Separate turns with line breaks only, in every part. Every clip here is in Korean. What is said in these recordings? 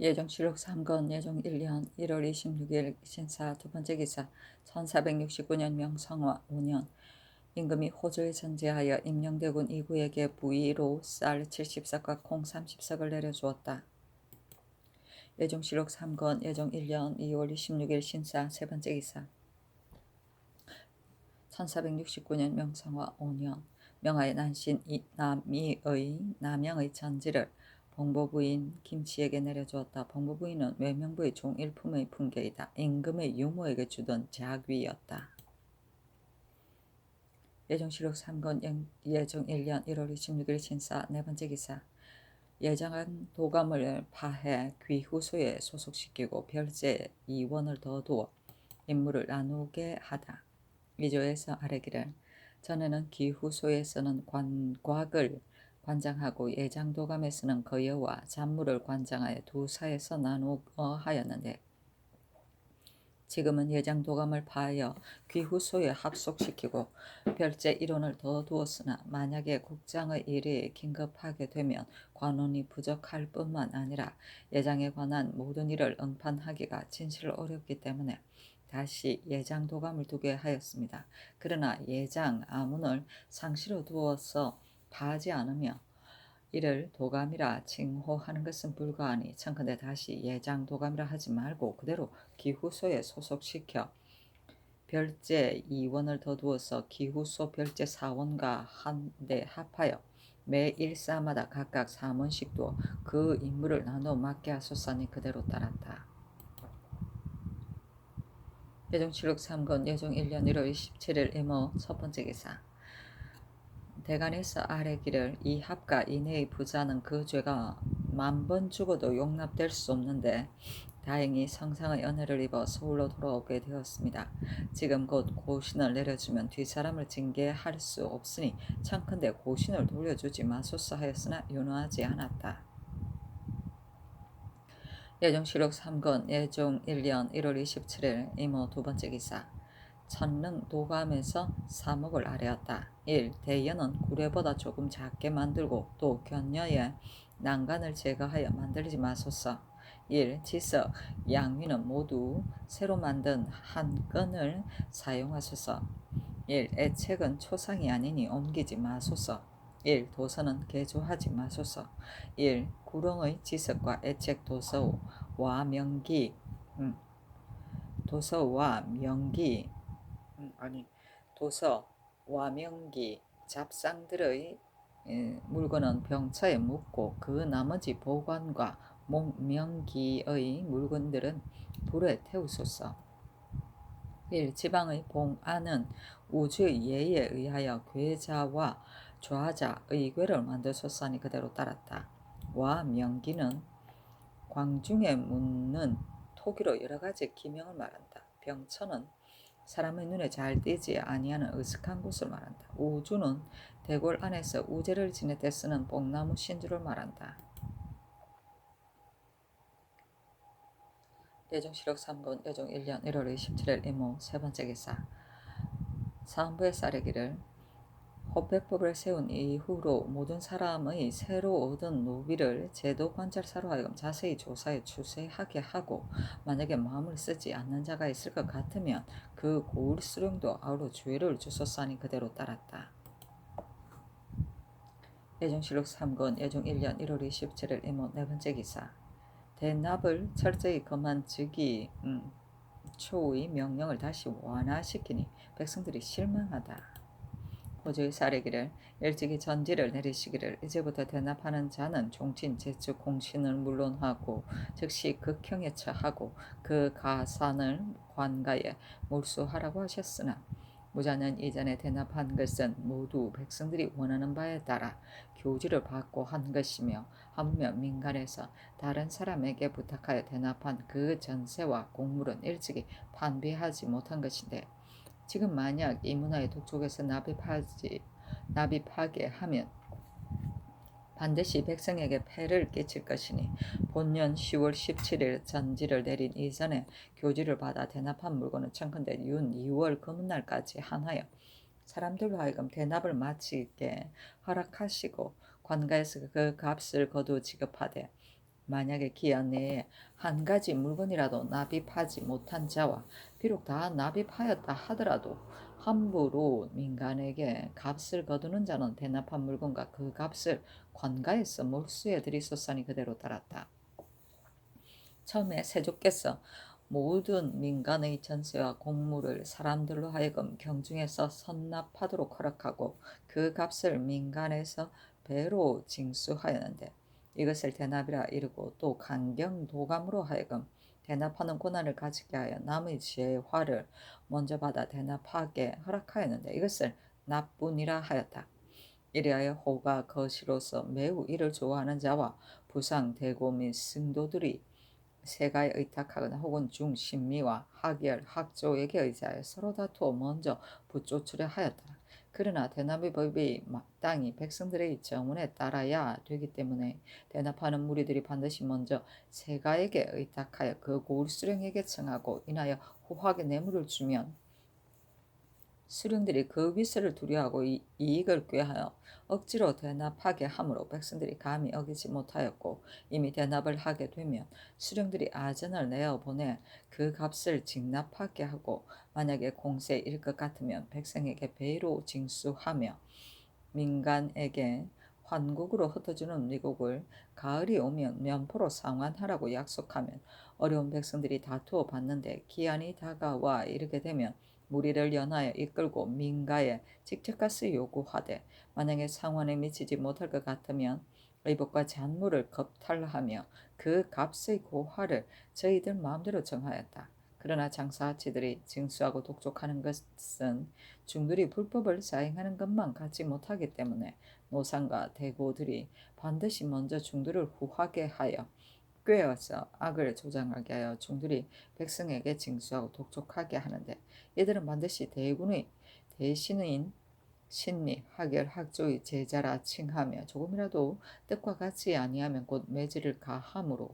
예정치록 3건 예종 1년 1월 26일 신사 두 번째 기사 1469년 명성화 5년 임금이 호조에 전제하여 임영대군 이구에게 부의로 쌀 70석과 콩 30석을 내려주었다. 예종시록 3건 예종 1년 2월 26일 신사 세 번째 기사 1469년 명성화 5년 명하의 난신 남영의 전지를 봉보부인 김씨에게 내려주었다. 봉보부인은 외명부의 종일품의 품계이다. 임금의 유모에게 주던 자귀였다. 예정시록 3건 예정 1년 1월 26일 신사 네 번째 기사 예정한 도감을 파해 귀후소에 소속시키고 별제 2원을 더 두어 임무를 나누게 하다. 위조에서 아래기를 전에는 기후소에서는 관곽을 관장하고 예장도감에서는 거여와 잡무를 관장하여 두 사에서 나누어 하였는데 지금은 예장도감을 파하여 귀후소에 합속시키고 별제 1원을 더 두었으나 만약에 국장의 일이 긴급하게 되면 관원이 부족할 뿐만 아니라 예장에 관한 모든 일을 응판하기가 진실 어렵기 때문에 다시 예장 도감을 두게 하였습니다. 그러나 예장 아문을 상시로 두어서 파하지 않으며 이를 도감이라 칭호하는 것은 불가하니 청컨대 다시 예장 도감이라 하지 말고 그대로 기후소에 소속시켜 별제 2원을 더 두어서 기후소 별제 4원과 한데 합하여 매 일사마다 각각 3원씩 두어 그 임무를 나눠 맡게 하소서니 그대로 따랐다. 예종실록 3건 예종 1년 1월 27일 임오 첫 번째 기사 대간에서 아래기를 이 합과 이내의 부자는 그 죄가 10,000번 죽어도 용납될 수 없는데 다행히 성상의 은혜를 입어 서울로 돌아오게 되었습니다. 지금 곧 고신을 내려주면 뒷사람을 징계할 수 없으니 청컨대 고신을 돌려주지 마소서 하였으나 윤호하지 않았다. 예종실록 3건 예종 1년 1월 27일 임오 두 번째 기사 천능 도감에서 사목을 아뢰었다. 1. 대연은 구례보다 조금 작게 만들고 또 견녀의 난간을 제거하여 만들지 마소서. 1. 지석, 양위는 모두 새로 만든 한 건을 사용하소서. 1. 애책은 초상이 아니니 옮기지 마소서. 1. 도서는 개조하지 마소서. 1. 구렁의 지석과 애책 도서와 명기 도서와 명기 잡상들의 물건은 병처에 묻고 그 나머지 보관과 목명기의 물건들은 불에 태우소서. 1. 지방의 봉안은 우주의 예에 의하여 괴자와 좌자, 의궤를 만드소서니 그대로 따랐다. 와 명기는 광중에 묻는 토기로 여러가지 기명을 말한다. 병처는 사람의 눈에 잘 띄지 아니하는 으슥한 곳을 말한다. 우주는 대궐 안에서 우제를 지낼 때 쓰는 뽕나무 신주를 말한다. 예종시록 3건 예종 1년 1월 27일 임오 세 번째 기사 사헌부의 사례기를 호패법을 세운 이후로 모든 사람의 새로 얻은 노비를 제도 관찰사로 하여금 자세히 조사해 추세하게 하고 만약에 마음을 쓰지 않는 자가 있을 것 같으면 그 고을 수령도 아우러 주의를 주소서니 그대로 따랐다. 예종실록 3건 예종 1년 1월 27일 임오 네 번째 기사 대납을 철저히 금한 즉위 초의 명령을 다시 완화시키니 백성들이 실망하다. 호주의 사례기를 일찍이 전지를 내리시기를 이제부터 대납하는 자는 종친 제축 공신을 물론하고 즉시 극형에 처하고 그 가산을 관가에 몰수하라고 하셨으나 무자는 이전에 대납한 것은 모두 백성들이 원하는 바에 따라 교지를 받고 한 것이며 하물며 민간에서 다른 사람에게 부탁하여 대납한 그 전세와 공물은 일찍이 판비하지 못한 것인데 지금 만약 이 문화의 독촉에서 납입하게 하면 반드시 백성에게 폐를 끼칠 것이니 본년 10월 17일 전지를 내린 이전에 교지를 받아 대납한 물건은 청컨대 윤 2월 금은날까지 한하여 사람들로 하여금 대납을 마치게 허락하시고 관가에서 그 값을 거두 지급하되 만약에 기한 내에 한 가지 물건이라도 납입하지 못한 자와 비록 다 납입하였다 하더라도 함부로 민간에게 값을 거두는 자는 대납한 물건과 그 값을 관가에서 몰수해 드리소서니 그대로 따랐다. 처음에 세조께서 모든 민간의 전세와 공물을 사람들로 하여금 경중에서 선납하도록 허락하고 그 값을 민간에서 배로 징수하였는데 이것을 대납이라 이르고 또 강경 도감으로 하여금 대납하는 권한을 가지게 하여 남의 재화를 먼저 받아 대납하게 허락하였는데 이것을 납분이라 하였다. 이리하여 호가 거시로서 매우 이를 좋아하는 자와 부상, 대고 및 승도들이 세가에 의탁하거나 혹은 중신미와 학열, 학조에게 의지하여 서로 다투어 먼저 부쫓으려 하였더라. 그러나 대납의 법이 마땅히 백성들의 정원에 따라야 되기 때문에 대납하는 무리들이 반드시 먼저 세가에게 의탁하여 그 고을 수령에게 청하고 인하여 호학에 뇌물을 주면 수령들이 그 위세를 두려워하고 이익을 꾀하여 억지로 대납하게 하므로 백성들이 감히 어기지 못하였고 이미 대납을 하게 되면 수령들이 아전을 내어 보내 그 값을 직납하게 하고 만약에 공세일 것 같으면 백성에게 배로 징수하며 민간에게 환국으로 흩어주는 미국을 가을이 오면 면포로 상환하라고 약속하면 어려운 백성들이 다투어 받는데 기한이 다가와 이르게 되면 무리를 연하여 이끌고 민가에 직책값을 요구하되 만약에 상환에 미치지 못할 것 같으면 의복과 잔물을 겁탈하며 그 값의 고하를 저희들 마음대로 정하였다. 그러나 장사치들이 징수하고 독촉하는 것은 중들이 불법을 자행하는 것만 갖지 못하기 때문에 노상과 대고들이 반드시 먼저 중들을 후하게 하여 꾀어서 악을 조장하게 하여 중들이 백성에게 징수하고 독촉하게 하는데 이들은 반드시 대군의 대신인 신리, 학열, 학조의 제자라 칭하며 조금이라도 뜻과 같지 아니하면 곧 매질을 가함으로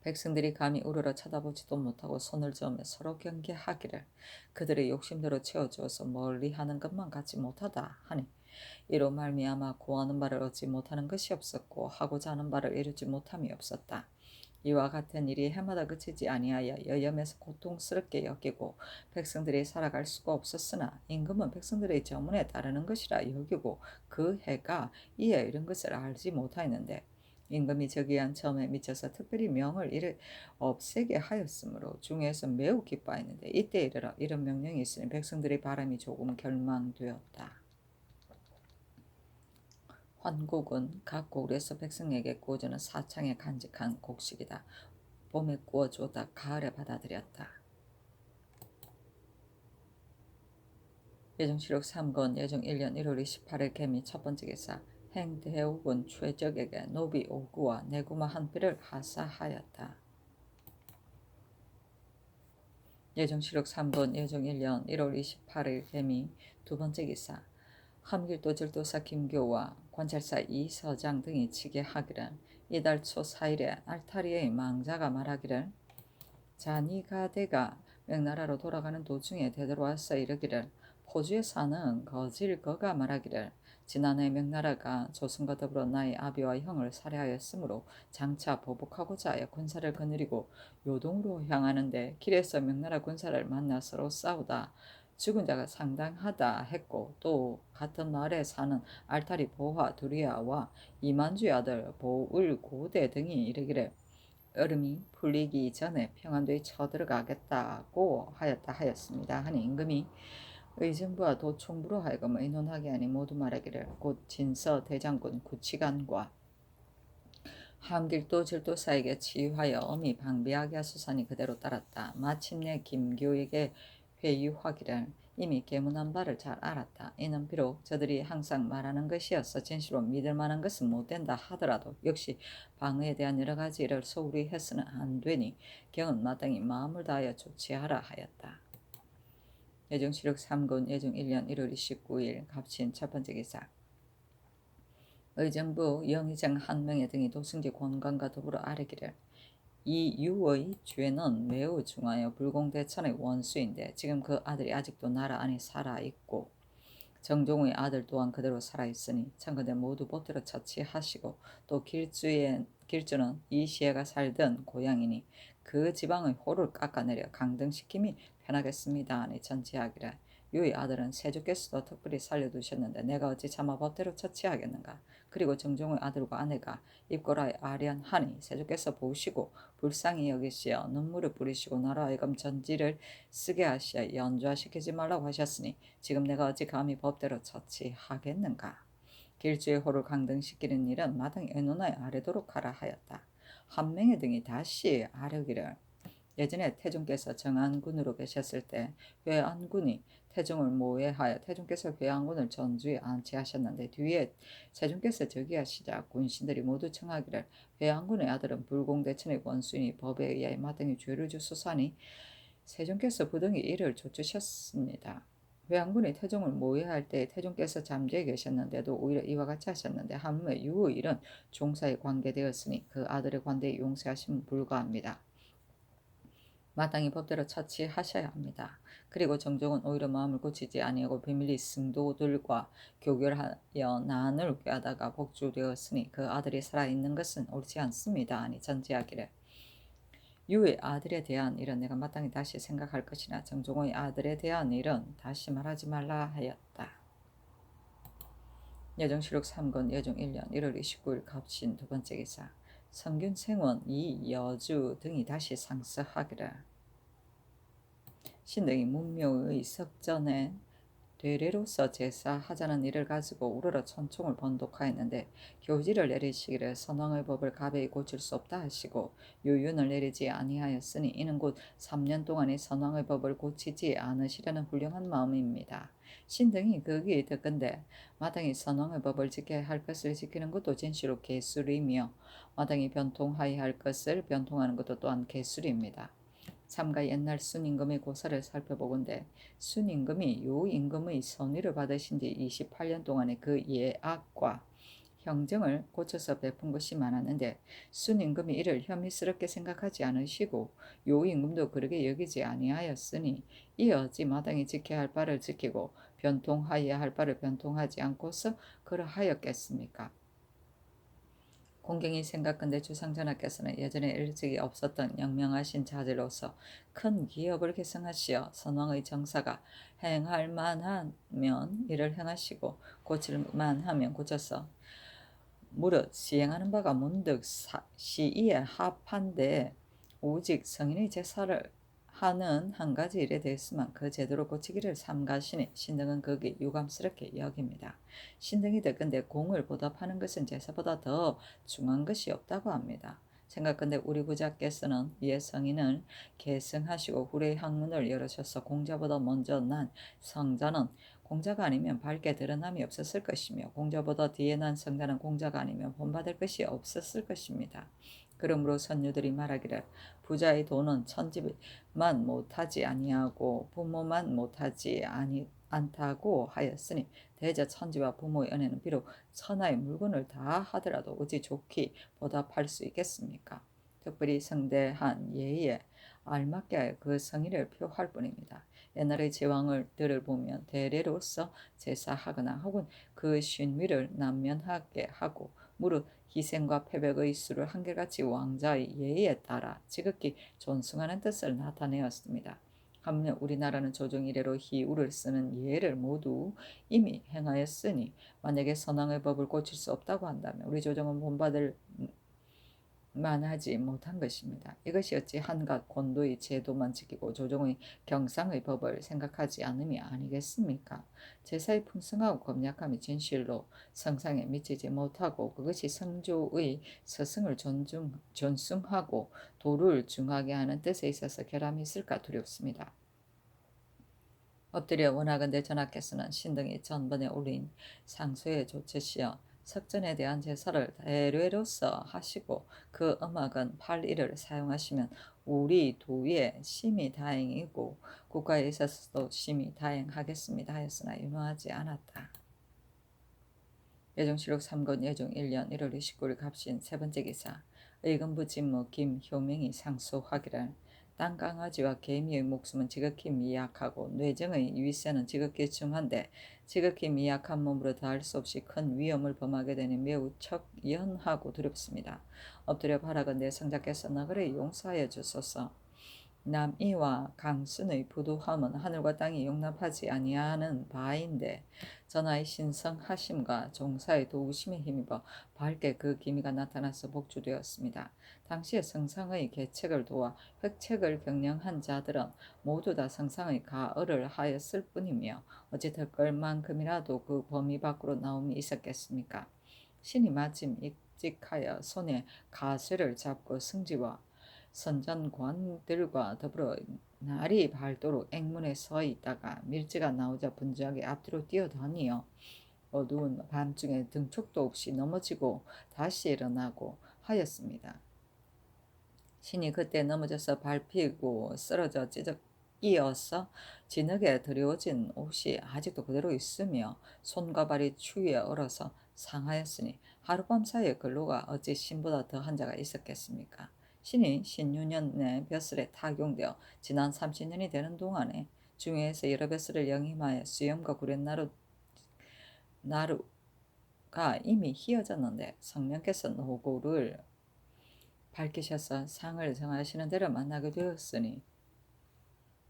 백성들이 감히 우러러 쳐다보지도 못하고 손을 저으며 서로 경계하기를 그들의 욕심대로 채워주어서 멀리하는 것만 갖지 못하다 하니 이로 말미암아 구하는 바를 얻지 못하는 것이 없었고 하고자 하는 바를 이루지 못함이 없었다. 이와 같은 일이 해마다 그치지 아니하여 여염에서 고통스럽게 여기고 백성들이 살아갈 수가 없었으나 임금은 백성들의 저문에 따르는 것이라 여기고 그 해가 이에 이른 것을 알지 못하였는데 임금이 저기한 점에 미쳐서 특별히 명을 이를 없애게 하였으므로 중에서 매우 기뻐하였는데 이때 이르러 이런 명령이 있으니 백성들의 바람이 조금 결망되었다. 환곡은 각 고을에서 백성에게 구워주는 사창에 간직한 곡식이다. 봄에 구워주었다 가을에 받아들였다. 예정시록 3권 예정 1년 1월 28일 개미 첫 번째 기사 행대옥은 최적에게 노비 5구와 내구마 한 필을 하사하였다. 예정시록 3권 예정 1년 1월 28일 개미 두 번째 기사 함길도 절도사 김교와 관찰사 이서장 등이 치게 하기를 이달 초 4일에 알타리의 망자가 말하기를 자니가대가 명나라로 돌아가는 도중에 되돌아와서 이르기를 포주에 사는 거질거가 말하기를 지난해 명나라가 조선과 더불어 나의 아비와 형을 살해하였으므로 장차 보복하고자 하여 군사를 거느리고 요동으로 향하는데 길에서 명나라 군사를 만나 서로 싸우다 죽은 자가 상당하다 했고 또 같은 마을에 사는 알타리 보화 두리아와 이만주의 아들 보울고대 등이 이르기를 얼음이 풀리기 전에 평안도에 쳐들어가겠다고 하였습니다. 하니 임금이 의정부와 도총부로 하여금 의논하게 하니 모두 말하기를 곧 진서 대장군 구치관과 함길도 절도사에게 치유하여 엄히 방비하게 하소서니 그대로 따랐다. 마침내 김교에게 회유하기를 이미 계문한 바를 잘 알았다. 이는 비록 저들이 항상 말하는 것이어서 진실로 믿을 만한 것은 못된다 하더라도 역시 방어에 대한 여러 가지 일을 소홀히 해서는 안 되니 경은 마땅히 마음을 다하여 조치하라 하였다. 예정시록 3권 예정 1년 1월 29일 갑신 첫 번째 기사 의정부 영의장 한명회 등이 도승지 권관과 더불어 아뢰기를 이 유의 죄는 매우 중하여 불공대천의 원수인데 지금 그 아들이 아직도 나라 안에 살아있고 정종의 아들 또한 그대로 살아있으니 청근대 모두 보태로 처치하시고 또 길주는 이 시해가 살던 고향이니 그 지방의 호를 깎아내려 강등시킴이 편하겠습니다 하니 전지하기를 유의 아들은 세주께서도 특별히 살려두셨는데 내가 어찌 차마 법대로 처치하겠는가. 그리고 정종의 아들과 아내가 입고라에 아련하니 세주께서 보시고 불쌍히 여기시어 눈물을 뿌리시고 나로 하여금 전지를 쓰게 하시어 연좌시키지 말라고 하셨으니 지금 내가 어찌 감히 법대로 처치하겠는가. 길주의 호를 강등시키는 일은 마땅히 의논하여 아뢰도록 하라 하였다. 한명의 등이 다시 아뢰기를 예전에 태종께서 정안군으로 계셨을 때 회안군이 태종을 모해하여 태종께서 회안군을 전주에 안치하셨는데 뒤에 세종께서 즉위하시자 군신들이 모두 청하기를 회안군의 아들은 불공대천의 원수이니 법에 의하여 마땅히 죄를 주소서하니 세종께서 부등이 이를 좇으셨습니다. 회안군이 태종을 모해할 때 태종께서 잠재해 계셨는데도 오히려 이와 같이 하셨는데 하물며 유의 일은 종사에 관계되었으니 그 아들의 관대에 용서하심은 불가합니다. 마땅히 법대로 처치하셔야 합니다. 그리고 정종은 오히려 마음을 고치지 아니하고 비밀리 승도들과 교결하여 난을 꾀하다가 복주되었으니 그 아들이 살아있는 것은 옳지 않습니다. 아니 전지하기를 유의 아들에 대한 일은 내가 마땅히 다시 생각할 것이나 정종의 아들에 대한 일은 다시 말하지 말라 하였다. 여정실록 3권 여종 1년 1월 29일 갑신 두 번째 기사 성균 생원 이여주 등이 다시 상서하기를 신등이 문묘의 석전에 되례로서 제사하자는 일을 가지고 우러러 천총을 번독하였는데 교지를 내리시기를 선왕의 법을 가베이 고칠 수 없다 하시고 유윤을 내리지 아니하였으니 이는 곧 3년 동안의 선왕의 법을 고치지 않으시려는 훌륭한 마음입니다. 신등이 거기에 듣건대 마땅히 선왕의 법을 지켜야 할 것을 지키는 것도 진실로 계술이며 마땅히 변통하여야 할 것을 변통하는 것도 또한 계술입니다. 삼가 옛날 순임금의 고사를 살펴보건대 순임금이 요임금의 선위를 받으신 지 28년 동안의 그 예악과 형정을 고쳐서 베푼 것이 많았는데 순임금이 이를 혐의스럽게 생각하지 않으시고 요임금도 그렇게 여기지 아니하였으니 이 어찌 마땅히 지켜야 할 바를 지키고 변통하여야 할 바를 변통하지 않고서 그러하였겠습니까? 공경이 생각건대 주상전하께서는 예전에 일찍이 없었던 영명하신 자제로서 큰 기업을 개성하시어 선왕의 정사가 행할 만하면 이를 행하시고 고칠 만하면 고쳐서 무릇 시행하는 바가 문득 시의에 합한데 오직 성인의 제사를 하는 한 가지 일에 대해서만 그 제도로 고치기를 삼가시니 신등은 거기 유감스럽게 여깁니다. 신등이 듣건대 공을 보답하는 것은 제사보다 더 중한 것이 없다고 합니다. 생각건대 우리 부자께서는 이에 성인을 계승하시고 후레의 학문을 열으셔서 공자보다 먼저 난 성자는 공자가 아니면 밝게 드러남이 없었을 것이며 공자보다 뒤에 난 성자는 공자가 아니면 본받을 것이 없었을 것입니다. 그러므로 선유들이 말하기를 부자의 돈은 천지만 못하지 아니하고 부모만 못하지 않다고 하였으니 대저 천지와 부모의 은혜는 비록 천하의 물건을 다 하더라도 어찌 좋게 보답할 수 있겠습니까? 특별히 성대한 예의에 알맞게 그 성의를 표할 뿐입니다. 옛날의 제왕들을 보면 대례로서 제사하거나 혹은 그 쉰위를 남면하게 하고 무릇 희생과 패백의 수를 한결같이 왕자의 예의에 따라 지극히 존숭하는 뜻을 나타내었습니다. 하물며 우리나라는 조정 이래로 희우를 쓰는 예를 모두 이미 행하였으니 만약에 선왕의 법을 고칠 수 없다고 한다면 우리 조정은 본받을 만하지 못한 것입니다. 이것이 어찌 한갓 권도의 제도만 지키고 조정의 경상의 법을 생각하지 않음이 아니겠습니까? 제사의 풍성하고 검약함이 진실로 성상에 미치지 못하고 그것이 성조의 스승을 존숭하고 도를 중하게 하는 뜻에 있어서 결함이 있을까 두렵습니다. 엎드려 원하건대 전하께서는 신등이 전번에 올린 상소에 조치시어 석전에 대한 제사를 대례로서 하시고 그 음악은 8일을 사용하시면 우리 도에 심히 다행이고 국가에 있어서도 심히 다행하겠습니다 하였으나 유명하지 않았다. 여정실록 3권 여종 1년 1월 29일 갑신 세 번째 기사 의금부 진무 김효명이 상소하기를 땅강아지와 개미의 목숨은 지극히 미약하고 뇌정의 위세는 지극히 중한데 지극히 미약한 몸으로 다할 수 없이 큰 위험을 범하게 되니 매우 척연하고 두렵습니다. 엎드려 바라건대 성자께서 너그레 용서하여 주소서. 남이와 강순의 부도함은 하늘과 땅이 용납하지 아니하는 바인데 전하의 신성하심과 종사의 도우심에 힘입어 밝게 그 기미가 나타나서 복주되었습니다. 당시에 성상의 계책을 도와 획책을 경영한 자들은 모두 다 성상의 가을을 하였을 뿐이며 어찌 덜걸 만큼이라도 그 범위 밖으로 나옴이 있었겠습니까? 신이 마침 익직하여 손에 가쇠를 잡고 승지와 선전관들과 더불어 날이 밝도록 앵문에 서 있다가 밀지가 나오자 분주하게 앞뒤로 뛰어다니어 어두운 밤중에 등촉도 없이 넘어지고 다시 일어나고 하였습니다. 신이 그때 넘어져서 밟히고 쓰러져 찌적이어서 진흙에 드리워진 옷이 아직도 그대로 있으며 손과 발이 추위에 얼어서 상하였으니 하룻밤 사이에 근로가 어찌 신보다 더한 자가 있었겠습니까? 신이 신유년의 벼슬에 타경되어 지난 30년이 되는 동안에 중해에서 여러 벼슬을 영임하여 수염과 구렛나루가 이미 희어졌는데 성령께서 노고를 밝히셔서 상을 정하시는 대로 만나게 되었으니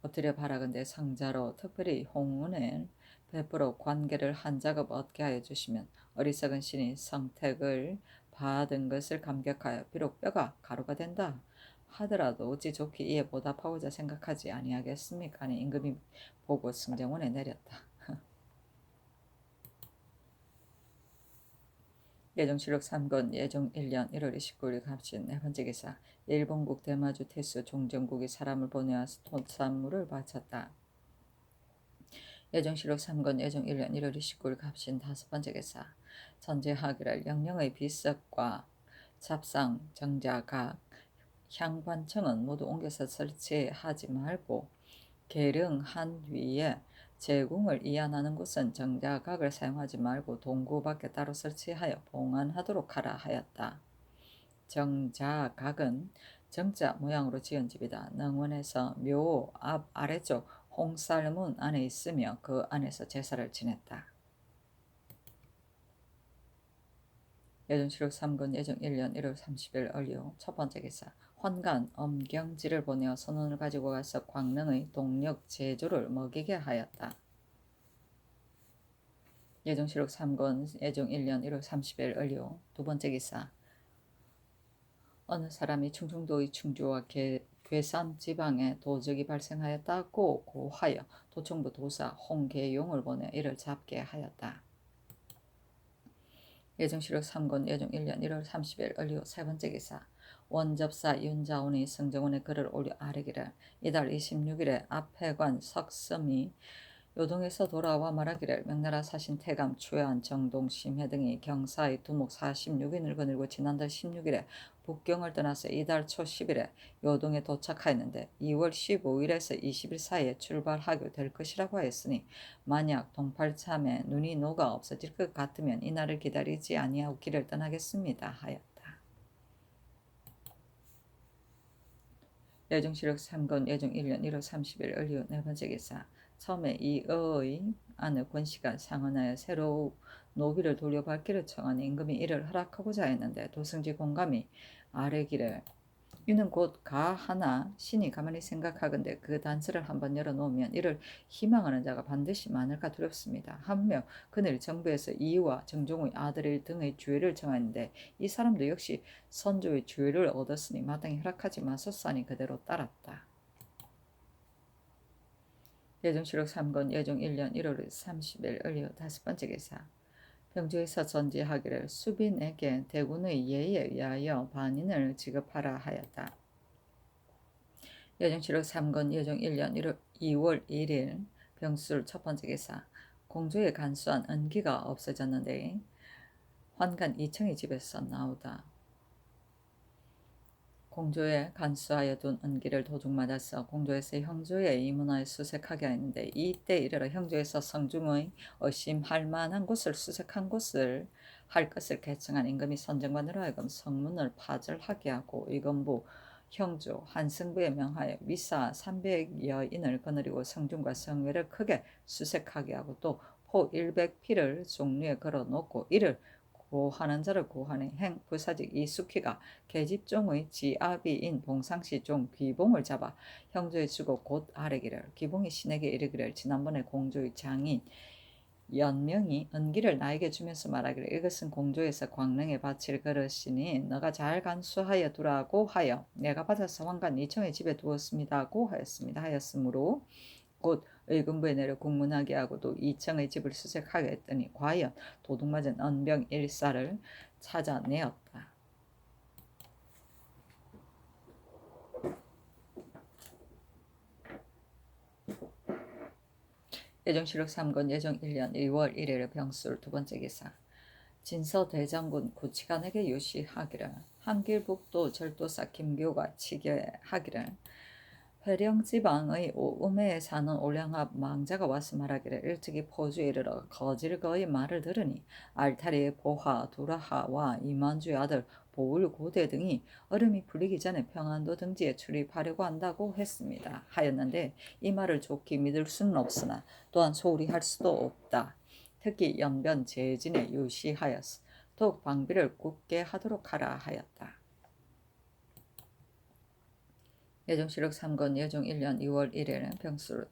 엎드려 바라건대 상자로 특별히 홍은을 베풀어 관계를 한 작업 얻게 하여 주시면 어리석은 신이 성택을 받은 것을 감격하여 비록 뼈가 가루가 된다 하더라도 어찌 좋게 이에 보답하고자 생각하지 아니하겠습니까? 하니 임금이 보고 승정원에 내렸다. 예종실록 3권 예종 1년 1월 29일 갑신 네 번째 기사. 일본국 대마주 태수 종정국이 사람을 보내와서 토산물을 바쳤다. 예종실록 3권 예종 1년 1월 29일 갑신 다섯 번째 기사. 전제하기를 영령의 비석과 잡상 정자 각 향관청은 모두 옮겨서 설치하지 말고 계령한 뒤에 제궁을 이안하는 곳은 정자각을 사용하지 말고 동구 밖에 따로 설치하여 봉안하도록 하라 하였다. 정자각은 정자 모양으로 지은 집이다. 능원에서 묘 앞 아래쪽 홍살문 안에 있으며 그 안에서 제사를 지냈다. 예종실록 3권 예종 1년 1월 30일 얼류 첫 번째 기사. 환관 엄경지를 보내어 선원을 가지고 가서 광릉의 동력 제조를 먹이게 하였다. 예종실록 3권 예종 1년 1월 30일 얼류 두 번째 기사. 어느 사람이 충청도의 충주와 괴산 지방에 도적이 발생하였다고 고하여 도청부 도사 홍계용을 보내 이를 잡게 하였다. 예종실록 3권 예종 1년 1월 30일 얼류 세 번째 기사. 원접사 윤자온이 성정원에 글을 올려 아뢰기를 이달 26일에 압회관 석섬이 요동에서 돌아와 말하기를 명나라 사신 태감 추안 정동 심해 등이 경사의 두목 46인을 거느리고 지난달 16일에 북경을 떠나서 이달 초 10일에 요동에 도착하였는데 2월 15일에서 20일 사이에 출발하게 될 것이라고 하였으니 만약 동팔참에 눈이 녹아 없어질 것 같으면 이날을 기다리지 아니하고 길을 떠나겠습니다 하였다. 예종실록 3권 예종 1년 1월 30일 얼류 네 번째 기사. 처음에 이의 아내 권씨가 상언하여 새로 노비를 돌려받기를 청하니 임금이 이를 허락하고자 했는데 도승지 공감이 아뢰기를 이는 곧 가하나 신이 가만히 생각하건대 그 단서를 한번 열어놓으면 이를 희망하는 자가 반드시 많을까 두렵습니다. 하물며 그늘 정부에서 이유와 정종의 아들일 등의 주의를 정하는데 이 사람도 역시 선조의 주의를 얻었으니 마땅히 허락하지 마소서하니 그대로 따랐다. 예종실록 3권 예종 1년 1월 30일 얼류 다섯 번째 기사. 병조에서 전지하기를 수빈에게 대군의 예에 의하여 반인을 지급하라 하였다. 예종실록 3권 예종 1년 2월 1일 병술 첫 번째 기사. 공조에 간수한 은기가 없어졌는데 환관 이청의 집에서 나오다. 공조에 간수하여 둔 은기를 도둑맞아서 공조에서 형조에 이문하여 수색하게 하였는데 이때 이르러 형조에서 성중의 의심할 만한 곳을 수색한 곳을 할 것을 개청한 임금이 선정관으로 하여금 성문을 파절하게 하고 의검부 형주 한승부에 명하여 미사 300여인을 거느리고 성중과 성외를 크게 수색하게 하고 또 포 100피를 종류에 걸어놓고 이를 고하는 자를 고하는 행 부사직 이숙희가 계집종의 지아비인 봉상시 종 귀봉을 잡아 형조에 주고 곧 아뢰기를 귀봉이 신에게 이르기를 지난번에 공조의 장인 연명이 은기를 나에게 주면서 말하기를 이것은 공조에서 광릉에 바칠 그릇이니 너가 잘 간수하여 두라고 하여 내가 받아서 왕관 이청의 집에 두었습니다고 하였으므로 곧 의금부에 내려 국문하게 하고 또 이청의 집을 수색하게 했더니 과연 도둑맞은 은병 일사를 찾아내었다. 예정실록 3권 예정 1년 2월 1일 병술 두 번째 기사 진서대장군 구치관에게 요시하기를 한길북도 절도사 김교가 치게하기를 회령지방의 우매에 사는 올량합 망자가 와서 말하기를 일찍이 포주에 이르러 거질거의 말을 들으니 알타리의 보하 두라하와 이만주의 아들 보울고대 등이 얼음이 풀리기 전에 평안도 등지에 출입하려고 한다고 했습니다. 하였는데 이 말을 좋게 믿을 수는 없으나 또한 소홀히 할 수도 없다. 특히 연변 재진에 유시하였으 더욱 방비를 굳게 하도록 하라 하였다. 예정실록 3권 예종 1년 2월 1일 병술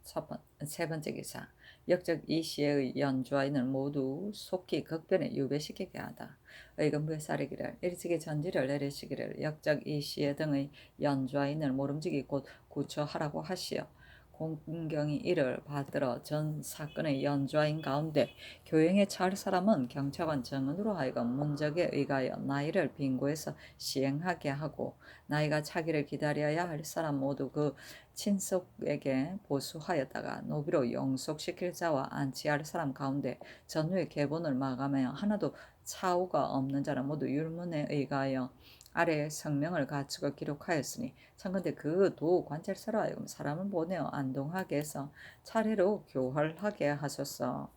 세 번째 기사 역적 이시의 연좌인을 모두 속히 극변에 유배시키게 하다. 의금부에 사르기를 일찍이 전지를 내리시기를 역적 이시의 등의 연좌인을 모름지기 곧 구처하라고 하시어 공경이 이를 받들어 전 사건의 연좌인 가운데 교행에 처할 사람은 경찰관 정은으로 하여금 문적에 의하여 나이를 빙고해서 시행하게 하고 나이가 차기를 기다려야 할 사람 모두 그 친속에게 보수하였다가 노비로 영속시킬 자와 안치할 사람 가운데 전후의 계본을 마감하여 하나도 차우가 없는 자는 모두 율문에 의하여 아래에 성명을 갖추고 기록하였으니 청컨대 그 도 관찰사로 하여금 사람을 보내어 안동하게 해서 차례로 교활하게 하소서.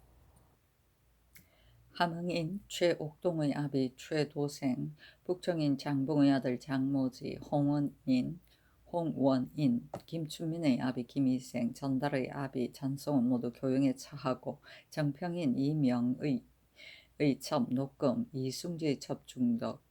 함흥인 최옥동의 아비 최도생, 북청인 장봉의 아들 장모지 홍원인, 김춘민의 아비 김희생, 전달의 아비 전성은 모두 교영에 처하고 정평인 이명의 첩 녹금, 이승주의 첩 중덕,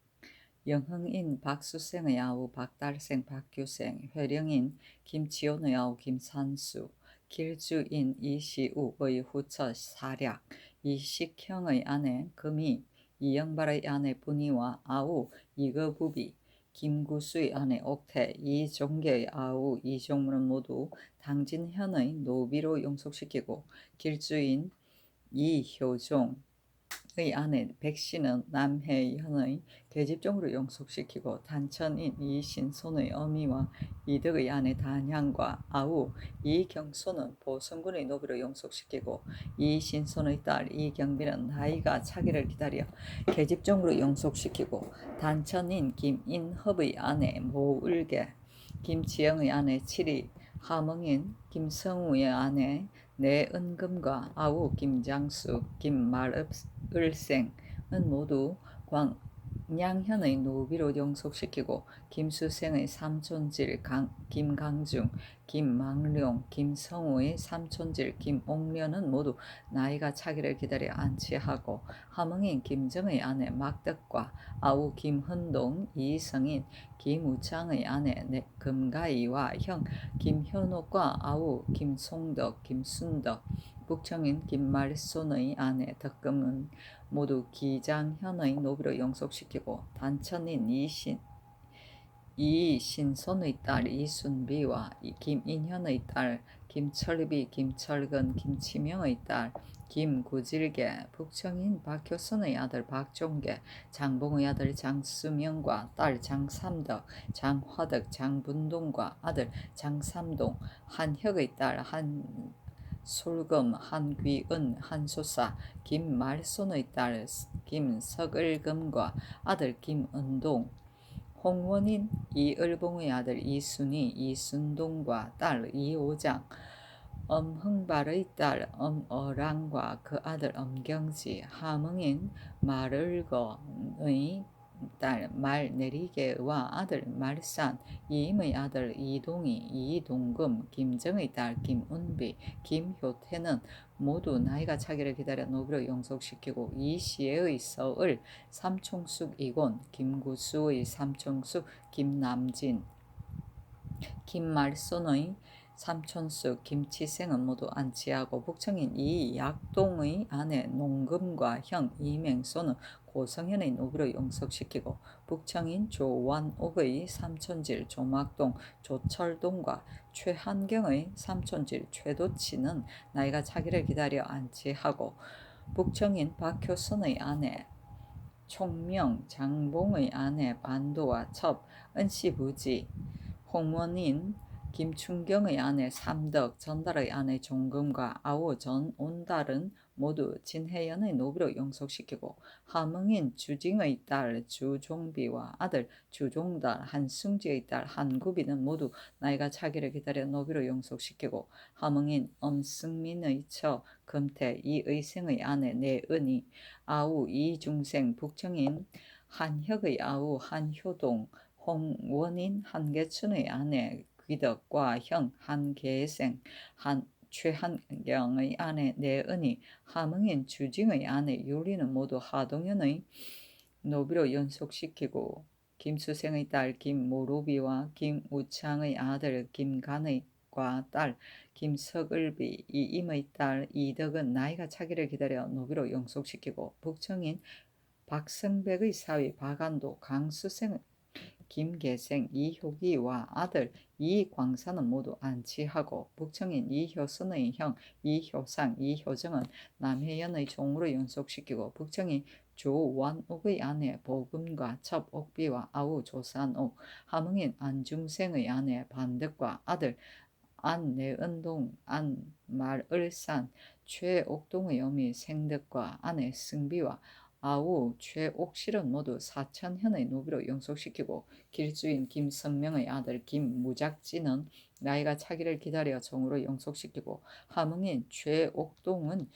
영흥인 박수생의 아우 박달생 박규생, 회령인 김치온의 아우 김산수, 길주인 이시욱의 후처 사략, 이식형의 아내 금이, 이영발의 아내 분이와 아우 이거부비, 김구수의 아내 옥태, 이종계의 아우 이종문은 모두 당진현의 노비로 용속시키고 길주인 이효종 의 아내 백신은 남해현의 계집종으로 용속시키고 단천인 이신손의 어미와 이덕의 아내 단향과 아우 이경손은 보성군의 노비로 용속시키고 이신손의 딸 이경비는 나이가 차기를 기다려 계집종으로 용속시키고 단천인 김인협의 아내 모을계, 김지영의 아내 칠이, 함흥인 김성우의 아내 내은금과 아우 김장수, 김말을생은 모두 광양현의 노비로 용속시키고 김수생의 삼촌질 김강중, 김망룡, 김성우의 삼촌질 김옥련은 모두 나이가 차기를 기다려 안치하고 함흥인 김정의 아내 막덕과 아우 김헌동, 이성인, 김우창의 아내 금가이와 형 김현옥과 아우 김송덕, 김순덕, 북청인 김말손의 아내 덕금은 모두 기장현의 노비로 용속시키고 단천인 이신손의 딸 이순비와 김인현의 딸 김철비, 김철근, 김치명의 딸 김구질계, 북청인 박효선의 아들 박종계, 장봉의 아들 장수명과 딸 장삼덕, 장화덕, 장분동과 아들 장삼동, 한혁의 딸 한솔금, 한귀은, 한소사, 김말손의 딸 김석을금과 아들 김은동, 홍원인 이을봉의 아들 이순희, 이순동과 딸 이오장, 엄흥발의 딸 엄어랑과 그 아들 엄경지, 함흥인 말을거의 딸 말내리게와 아들 말산, 이임의 아들 이동이, 이동금, 김정의 딸 김운비, 김효태는 모두 나이가 차기를 기다려 노비로 영속시키고 이시애의 서을, 삼총숙 이곤, 김구수의 삼총숙 김남진, 김말손의 삼촌숙 김치생은 모두 안치하고 북청인 이약동의 아내 농금과 형 이맹소는 고성현의 노비로 영속시키고 북청인 조완옥의 삼촌질 조막동 조철동과 최한경의 삼촌질 최도치는 나이가 차기를 기다려 안치하고 북청인 박효선의 아내 총명 장봉의 아내 반도와 첩 은씨부지 홍원인 김춘경의 아내 삼덕, 전달의 아내 종금과 아우 전온달은 모두 진혜연의 노비로 영속시키고 함흥인 주징의 딸 주종비와 아들 주종달, 한승지의 딸 한구비는 모두 나이가 차기를 기다려 노비로 영속시키고 함흥인 엄승민의 처 금태, 이의생의 아내 내은이, 아우 이중생 북청인 한혁의 아우 한효동, 홍원인 한계춘의 아내 귀덕과 형 한계생, 최한경의 아내 내은이, 함흥인 주징의 아내 유리는 모두 하동현의 노비로 연속시키고 김수생의 딸 김모루비와 김우창의 아들 김간의과 딸 김석을비, 이임의 딸 이덕은 나이가 차기를 기다려 노비로 영속시키고 북청인 박성백의 사위 박안도, 강수생 김계생, 이효기와 아들 이광사는 모두 안치하고 북청인 이효선의 형 이효상, 이효정은 남혜연의 종으로 연속시키고 북청인 조완옥의 아내 보금과 첩 옥비와 아우 조산옥, 함흥인 안중생의 아내 반덕과 아들 안내은동, 안말을산, 최옥동의 어미 생덕과 아내 승비와 아우 최옥실은 모두 사천현의 노비로 영속시키고 길주인 김성명의 아들 김무작지는 나이가 차기를 기다려 정으로 영속시키고 함흥인 최옥동은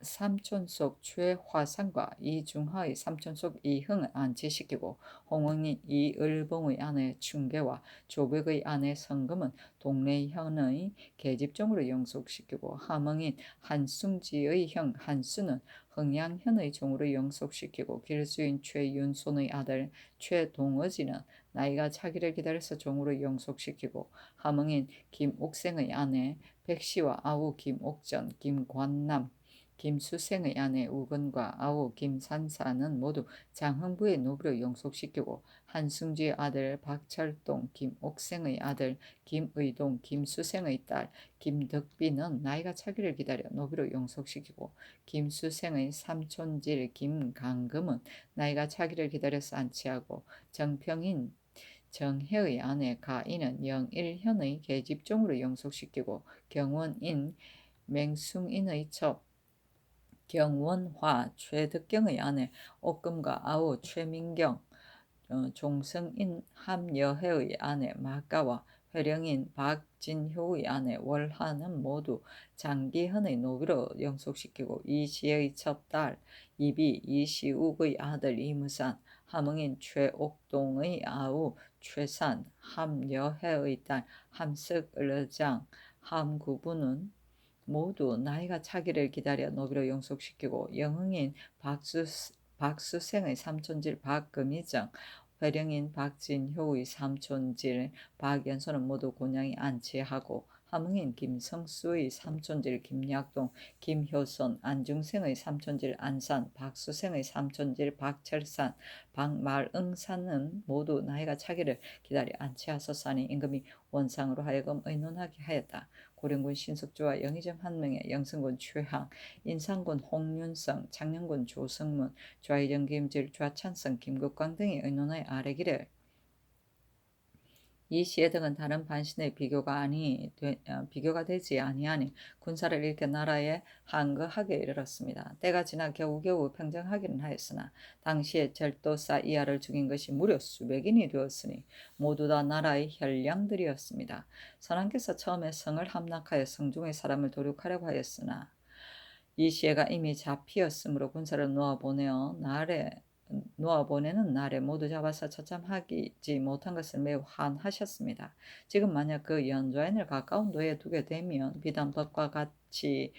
삼촌속 최화상과 이중하의 삼촌속 이흥을 안치시키고 홍흥인 이을봉의 아내 충계와 조백의 아내 성금은 동래현의 계집종으로 영속시키고 함흥인 한승지의 형 한수는 흥양현의 종으로 영속시키고 길수인 최윤손의 아들 최동어지는 나이가 차기를 기다려서 종으로 영속시키고 함흥인 김옥생의 아내 백씨와 아우 김옥전, 김관남, 김수생의 아내 우건과 아우 김산사는 모두 장흥부의 노비로 영속시키고 한승지의 아들 박철동, 김옥생의 아들 김의동, 김수생의 딸 김덕비는 나이가 차기를 기다려 노비로 영속시키고 김수생의 삼촌질 김강금은 나이가 차기를 기다려서 안치하고 정평인 정혜의 아내 가인은 영일현의 계집종으로 영속시키고 경원인 맹숭인의 첩 경원화 최덕경의 아내 옥금과 아우 최민경, 종성인 함여혜의 아내 마가와 회령인 박진효의 아내 월하는 모두 장기현의 노비로 영속시키고 이시의 첩딸 이비 이시욱의 아들 이무산, 함흥인 최옥동의 아우 최산, 함여혜의 딸 함석을장, 함구부는 모두 나이가 차기를 기다려 노비로 영속시키고 영흥인 박수생의 삼촌질 박금희정, 회령인 박진효의 삼촌질 박연소는 모두 곤양이 안치하고 함흥인 김성수의 삼촌질 김약동, 김효선, 안중생의 삼촌질 안산, 박수생의 삼촌질 박철산, 박말응산은 모두 나이가 차기를 기다려 안치하소서하니 임금이 원상으로 하여금 의논하게 하였다. 고령군 신숙주와 영의정 한명의 영승군 최항, 인상군 홍윤성, 창녕군 조성문, 좌의정 김질, 좌찬성, 김국광 등이 의논하여 아래기를 이 시에 등은 다른 반신의 비교가 되지 아니하니 군사를 일으켜 나라에 항거하게 이르렀습니다. 때가 지나 겨우겨우 평정하기는 하였으나 당시에 절도사 이하를 죽인 것이 무려 수백인이 되었으니 모두 다 나라의 혈량들이었습니다. 선왕께서 처음에 성을 함락하여 성중의 사람을 도륙하려고 하였으나 이 시에가 이미 잡히었으므로 군사를 놓아 보내어 놓아보내는 날에 모두 잡아서 처참하지 못한 것을 매우 한하셨습니다. 지금 만약 그 연좌인을 가까운 도에 두게 되면 비단 법과 같이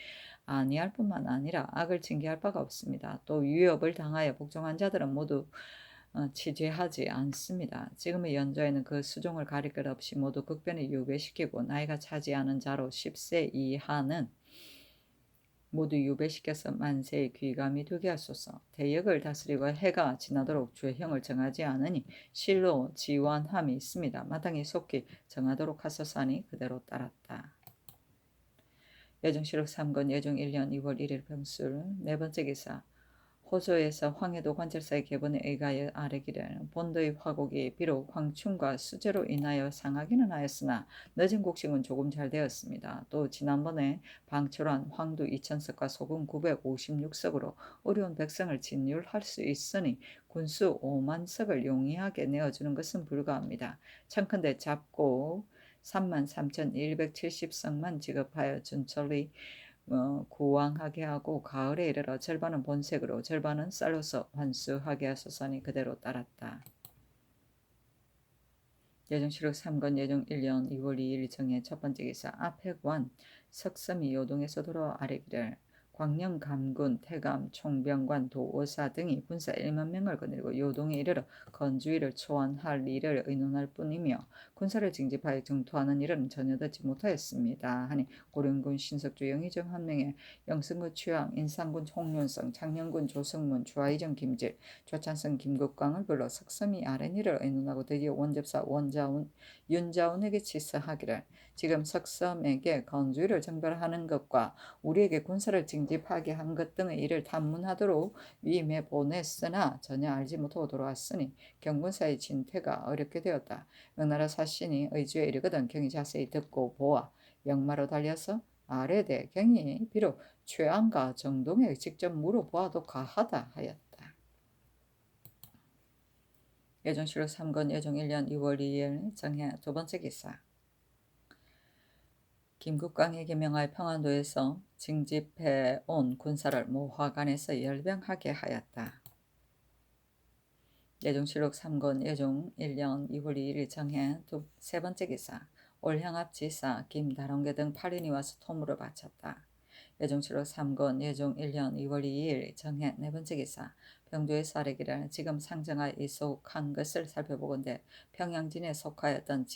아니할 뿐만 아니라 악을 징계할 바가 없습니다. 또 위협을 당하여 복종한 자들은 모두 치죄하지 않습니다. 지금의 연좌에는 그 수종을 가릴 것 없이 모두 극변에 유배시키고 나이가 차지 않은 자로 10세 이하는 모두 유배시켜서 만세의 귀감이 되게 하소서. 대역을 다스리고 해가 지나도록 죄형을 정하지 않으니 실로 지원함이 있습니다. 마땅히 속히 정하도록 하소서니 그대로 따랐다. 예정실록 3권 예종 1년 2월 1일 병술. 네 번째 기사. 호조에서 황해도 관찰사의 계본에 의하여 아뢰기를 본도의 화곡이 비록 황충과 수재로 인하여 상하기는 하였으나 늦은 곡식은 조금 잘 되었습니다. 또 지난번에 방출한 황두 2,000석과 소금 956석으로 어려운 백성을 진율할 수 있으니 군수 5만 석을 용이하게 내어주는 것은 불가합니다. 청컨대 잡고 33,170석만 지급하여 준철의 고왕하게 하고 가을에 이르러 절반은 본색으로 절반은 쌀로서 환수하게 하소서니 그대로 따랐다. 예정실록 3권 예정 1년 2월 2일 정해 첫 번째 기사. 앞해관 석섬이 요동에서 돌아와 아뢰기를 광령 감군 태감 총병관 도오사 등이 군사 1만 명을 거느리고 요동에 이르러 건주의를 초안할 일을 의논할 뿐이며 군사를 징집하여 정토하는 일은 전혀 듣지 못하였습니다. 하니 고령군 신석주 영의정 한 명에 영승군 취왕 인상군 홍윤성 창녕군 조성문 주하이정 김질 조찬성 김국광을 불러 석섬이 아랫일을 의논하고 드디어 원접사 윤자운에게 치서하기를 지금 석섬에게 건주의를 정벌하는 것과 우리에게 군사를 징집하게 한 것 등의 일을 탐문하도록 위임해 보냈으나 전혀 알지 못하고 돌아왔으니 경군사의 진퇴가 어렵게 되었다. 명나라 사신이 의주에 이르거든 경이 자세히 듣고 보아 역마로 달려서 아래대 경이 비록 최안과 정동에 직접 물어보아도 가하다 하였다. 예정실록 3권 예정 1년 2월 2일 정해 두 번째 기사. 김국광에게 명하여 평안도에서 징집해온 군사를 모화관에서 열병하게 하였다. 예정실록 3권 예종 1년 2월 2일 정해 세 번째 기사. 올향압 지사 김다롱계 등 8인이 와서 토물을 바쳤다. 예정실록 3권 예종 1년 2월 2일 정해 네 번째 기사. 병조에서 아뢰기를 지금 상정하에 이속한 것을 살펴보건대 평양진에 속하였던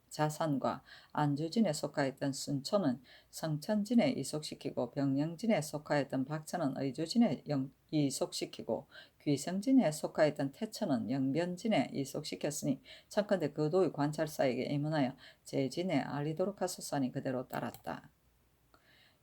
자산과 안주진에 속하였던 순천은 성천진에 이속시키고 병영진에 속하였던 박천은 의주진에 이속시키고 귀성진에 속하였던 태천은 영변진에 이속시켰으니 청컨대 그 도의 관찰사에게 임문하여 제진에 알리도록 하소서니 그대로 따랐다.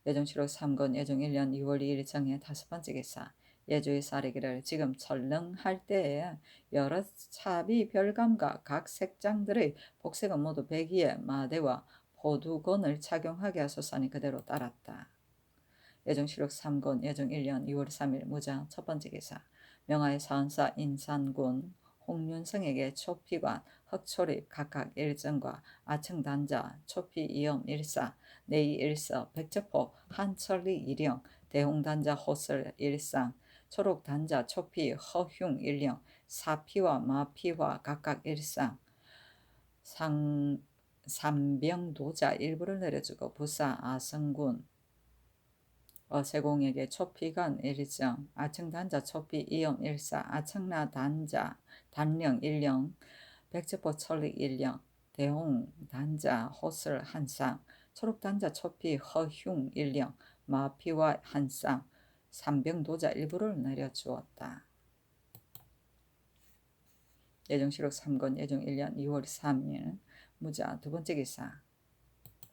예정실록 3권 예정 1년 2월 2일 정해 다섯 번째 기사. 예조에서 아뢰기를 지금 철렁할 때에 여러 차비 별감과 각 색장들의 복색은 모두 백의의 마대와 포두건을 착용하게 하소서니 그대로 따랐다. 예정실록 3권 예정 1년 2월 3일 무자 첫 번째 기사. 명하의 사은사 인산군 홍윤성에게 초피관 흑초립 각각 1정과 아청단자 초피 이엄 1사 내이 1서 백제포 한철리 1령 대홍단자 호설 1상 초록단자 초피 허흉 1령 사피와 마피와 각각 1상 삼병도자 일부를 내려주고 부사 아성군 세공에게 초피관 1정 아청단자 초피 이엄 1사 아청나 단자 단령 1령 백제포 철릭 1령 대홍 단자 호설 한상 초록단자 초피 허흉 1령 마피와 한상 삼병도자 일부를 내려주었다. 예정실록 3권 예정 1년 2월 3일 무자 두 번째 기사.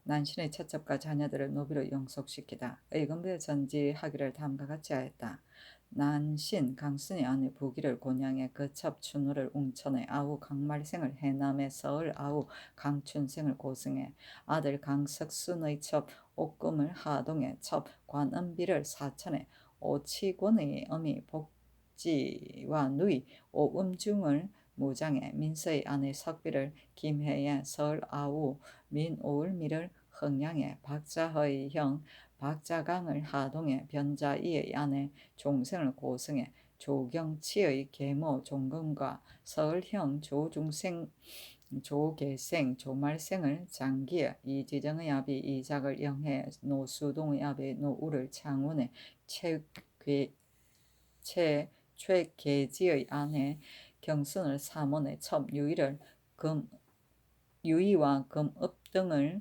난신의 채첩과 자녀들을 노비로 영속시키다. 의금부에 전지하기를 다음과 같이 하였다. 난신 강순의 아내 부기를 곤양에 그첩 춘우를 웅천에 아우 강말생을 해남에 서을 아우 강춘생을 고승에 아들 강석순의 첩 옥금을 하동에 첩 관은비를 사천에 오치곤의 어미 복지와 누이 오음중을 무장에 민서의 아내 석비를 김해에 서울 아우 민오을미를 흥양에 박자허의 형 박자강을 하동에 변자이의 아내 종생을 고승에 조경치의 계모 종금과 서을형 조중생 조계생 조말생을 장기에 이지정의 아비 이작을 영해 노수동의 아비 노우를 창원에 최계지의 아내 경순을 사몬에 첩 유의와 금읍 등을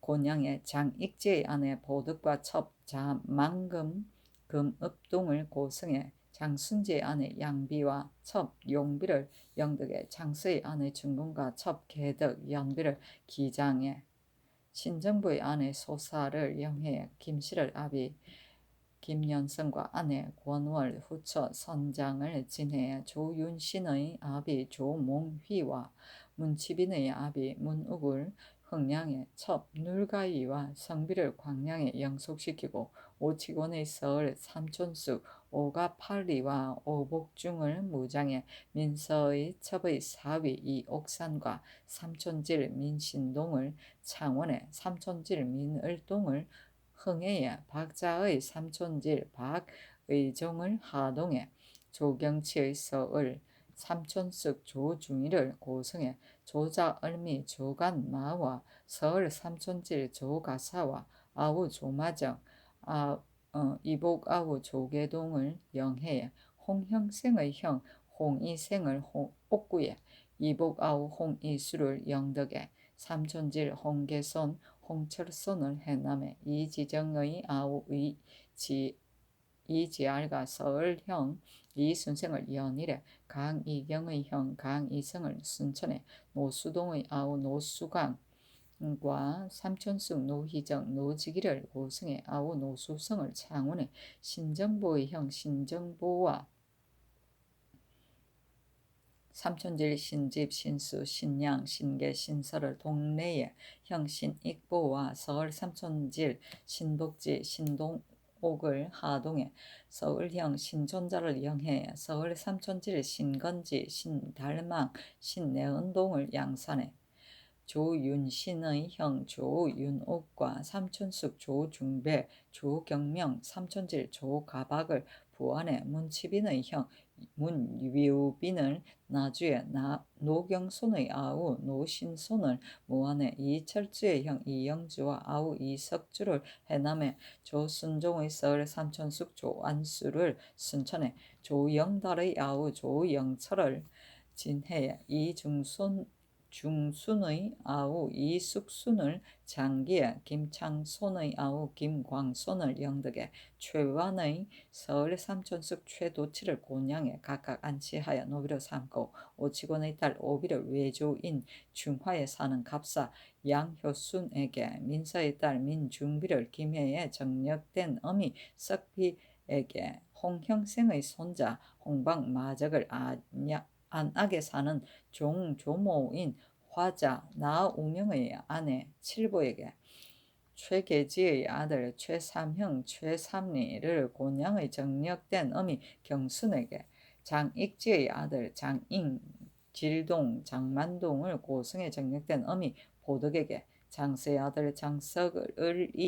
곤양의 장익지의 아내 보득과 첩 자만금 금읍동을 고성에 장순지의 아내 양비와 첩 용비를 영덕에 장서의 아내 중금과 첩 계덕 연비를 기장에 신정부의 아내 소사를 영해에 김씨를 아비 김연성과 아내 권월 후처 선장을 지내에 조윤신의 아비 조몽휘와 문치빈의 아비 문욱을 흥량에 첩 눌가이와 성비를 광량에 영속시키고 오치곤의 서을 삼촌숙 오가팔리와 오복중을 무장해 민서의 첩의 사위 이옥산과 삼촌질 민신동을 창원에 삼촌질 민을동을 흥해에 박자의 삼촌질 박의종을 하동에 조경치의 서을 삼촌숙 조중일을 고성에 조자얼미 조간마와 서을 삼촌질 조가사와 아우 조마정 이복아우 조계동을 영해에 홍형생의 형 홍이생을 옥구에 이복아우 홍이수를 영덕에 삼촌질 홍계손 홍철손을 해남에 이지정의 아우 이지알과 서을형 이순생을 연일에 강이경의 형 강이성을 순천에 노수동의 아우 노수강과 삼촌숙 노희정 노지기를 고성에 아우 노수성을 창원에 신정보의 형 신정보와 삼촌질 신집 신수 신양 신계 신설을 동래에 형 신익보와 서울 삼촌질 신복지 신동옥을 하동에 서울형 신존자를 영해에 서울 삼촌질 신건지 신달망 신내은동을 양산에 조윤신의 형 조윤옥과 삼촌숙 조중배 조경명 삼촌질 조가박을 부안해 문치빈의 형 문유빈을 나주에 노경손의 아우 노신손을 무안해 이철주의 형 이영주와 아우 이석주를 해남에 조순종의 서울 삼촌숙 조안수를 순천에 조영달의 아우 조영철을 진해에 중순의 아우 이숙순을 장기에 김창손의 아우 김광손을 영덕에 최완의 서울 삼촌숙 최도치를 곤양에 각각 안치하여 노비로 삼고 오치곤의 딸 오비를 외조인 중화에 사는 갑사 양효순에게 민서의 딸 민중비를 김해에 정력된 어미 썩비에게 홍형생의 손자 홍방마적을 안악에 사는 종조모인 화자 나우명의 아내 칠보에게 최계지의 아들 최삼형 최삼리를 곤양의 정력된 어미 경순에게 장익지의 아들 장잉 질동 장만동을 고성에 정력된 어미 보덕에게 장세의 아들 장석을이를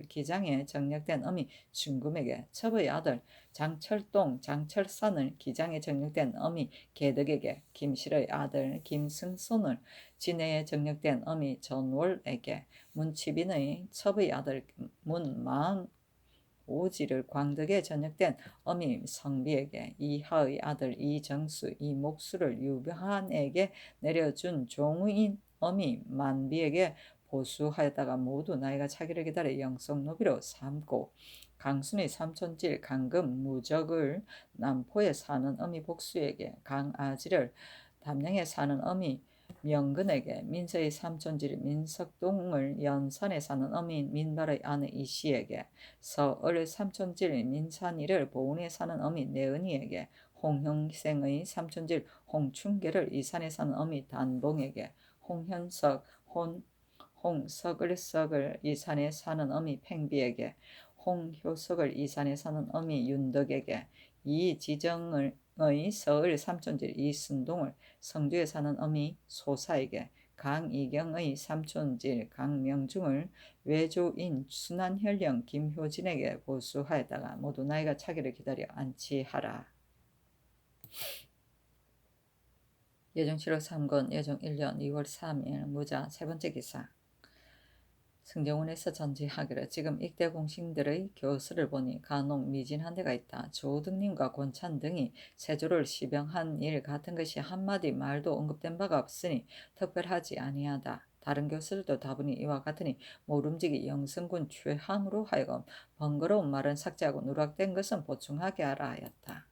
기장에 정력된 어미 중금에게 첩의 아들 장철동 장철산을 기장에 정력된 어미 계덕에게 김실의 아들 김승손을 진해에 정력된 어미 전월에게 문치빈의 첩의 아들 문망 오지를 광덕에 전역된 어미 성비에게 이하의 아들 이정수 이목수를 유병한에게 내려준 종인 어미 만비에게 보수하였다가 모두 나이가 차기를 기다려 영성노비로 삼고 강순의 삼촌질 강금 무적을 남포에 사는 어미 복수에게 강아지를 담양에 사는 어미 명근에게 민서의 삼촌질 민석동을 연산에 사는 어미 민발의 아내 이씨에게 서을 삼촌질 민산이를 보은에 사는 어미 내은이에게 홍형생의 삼촌질 홍춘계를 이산에 사는 어미 단봉에게 홍현석 홍석을 이산에 사는 어미 팽비에게 홍효석을 이산에 사는 어미 윤덕에게 이지정의 서을 삼촌질 이순동을 성주에 사는 어미 소사에게 강이경의 삼촌질 강명중을 외조인 순환현령 김효진에게 보수하였다가 모두 나이가 차기를 기다려 안치하라. 예정치록 3건 예정 1년 2월 3일 무자 세 번째 기사. 승정원에서 전지하기를 지금 익대 공신들의 교수를 보니 간혹 미진한 데가 있다. 조등님과 권찬 등이 세조를 시병한 일 같은 것이 한마디 말도 언급된 바가 없으니 특별하지 아니하다. 다른 교수들도 다분히 이와 같으니 모름지기 영승군 최항으로 하여금 번거로운 말은 삭제하고 누락된 것은 보충하게 하라 하였다.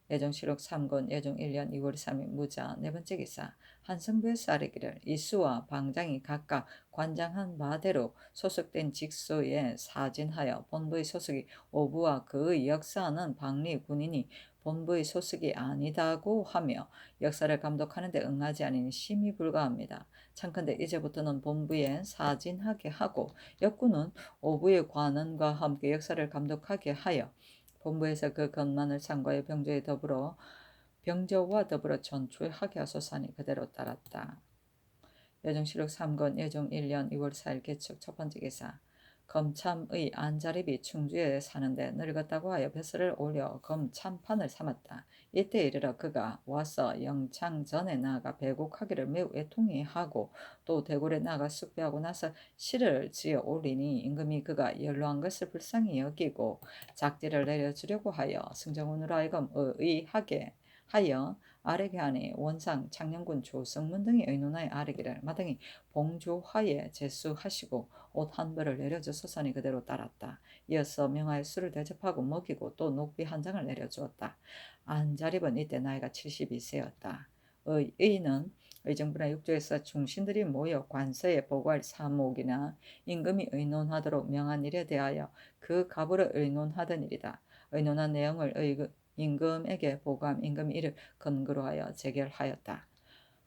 예정시록 3권 예정 1년 2월 3일 무자 네 번째 기사. 한성부에서 아뢰기를 이수와 방장이 각각 관장한 바대로 소속된 직소에 사진하여 본부의 소속이 오부와 그의 역사하는 방리 군인이 본부의 소속이 아니다고 하며 역사를 감독하는 데 응하지 않으니 심히 불가합니다. 참컨대 이제부터는 본부에 사진하게 하고 역군은 오부의 관원과 함께 역사를 감독하게 하여 본부에서 그 것만을 상과의 병조와 더불어 전출하게 하소서하니 그대로 따랐다. 예정시록 3권 예정 1년 2월 4일 개축 첫 번째 기사. 검참의 안자립이 충주에 사는데 늙었다고 하여 벼슬을 올려 검참판을 삼았다. 이때 이르러 그가 와서 영창전에 나아가 배곡하기를 매우 애통해하고 또 대궐에 나아가 숙배하고 나서 시를 지어 올리니 임금이 그가 연로한 것을 불쌍히 여기고 작지를 내려주려고 하여 승정원으로 하여금 의하게 하여 아뢰게 하니 원상 창녕군 조성문 등이 의논하여 아뢰기를 마땅히 봉조하에 제수하시고 옷 한 벌을 내려주소서니 그대로 따랐다. 이어서 명하여 술을 대접하고 먹이고 또 녹비 한 장을 내려주었다. 안자립은 이때 나이가 72세였다. 의는 의정부나 육조에서 중신들이 모여 관서에 보고할 사목이나 임금이 의논하도록 명한 일에 대하여 그 갑으로 의논하던 일이다. 의논한 내용을 임금에게 보고함 임금이 이를 근거로 하여 재결하였다.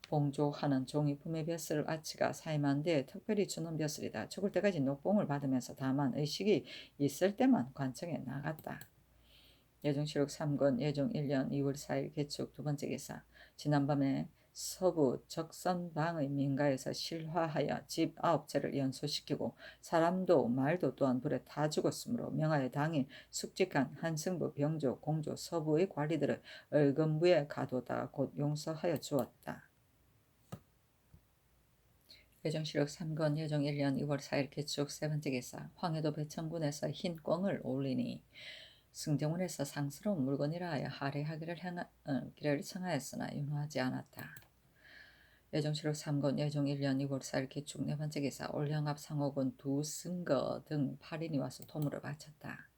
봉조하는 종이품의 벼슬을 아치가 사임한 뒤에 특별히 주는 벼슬이다. 죽을 때까지 녹봉을 받으면서 다만 의식이 있을 때만 관청에 나갔다. 예정시록 3권 예정 1년 2월 4일 개축 두 번째 기사. 지난밤에 서부 적선방의 민가에서 실화하여 집 9채를 연소시키고 사람도 말도 또한 불에 다 죽었으므로 명하여 당일 숙직한 한승부, 병조, 공조, 서부의 관리들을 을금부에 가둬다 곧 용서하여 주었다. 예정시록 3권 예정 1년 2월 4일 개축 세 번째 기사. 황해도 배천군에서 흰 꿩을 올리니 승정원에서 상스러운 물건이라 하여 할애하기를 청하였으나 윤호하지 않았다. 예정시록 3권 예정 1년 2월 4일 개축 네 번째 기사. 올량압 상옥은 두 승거 등 8인이 와서 토물을 바쳤다.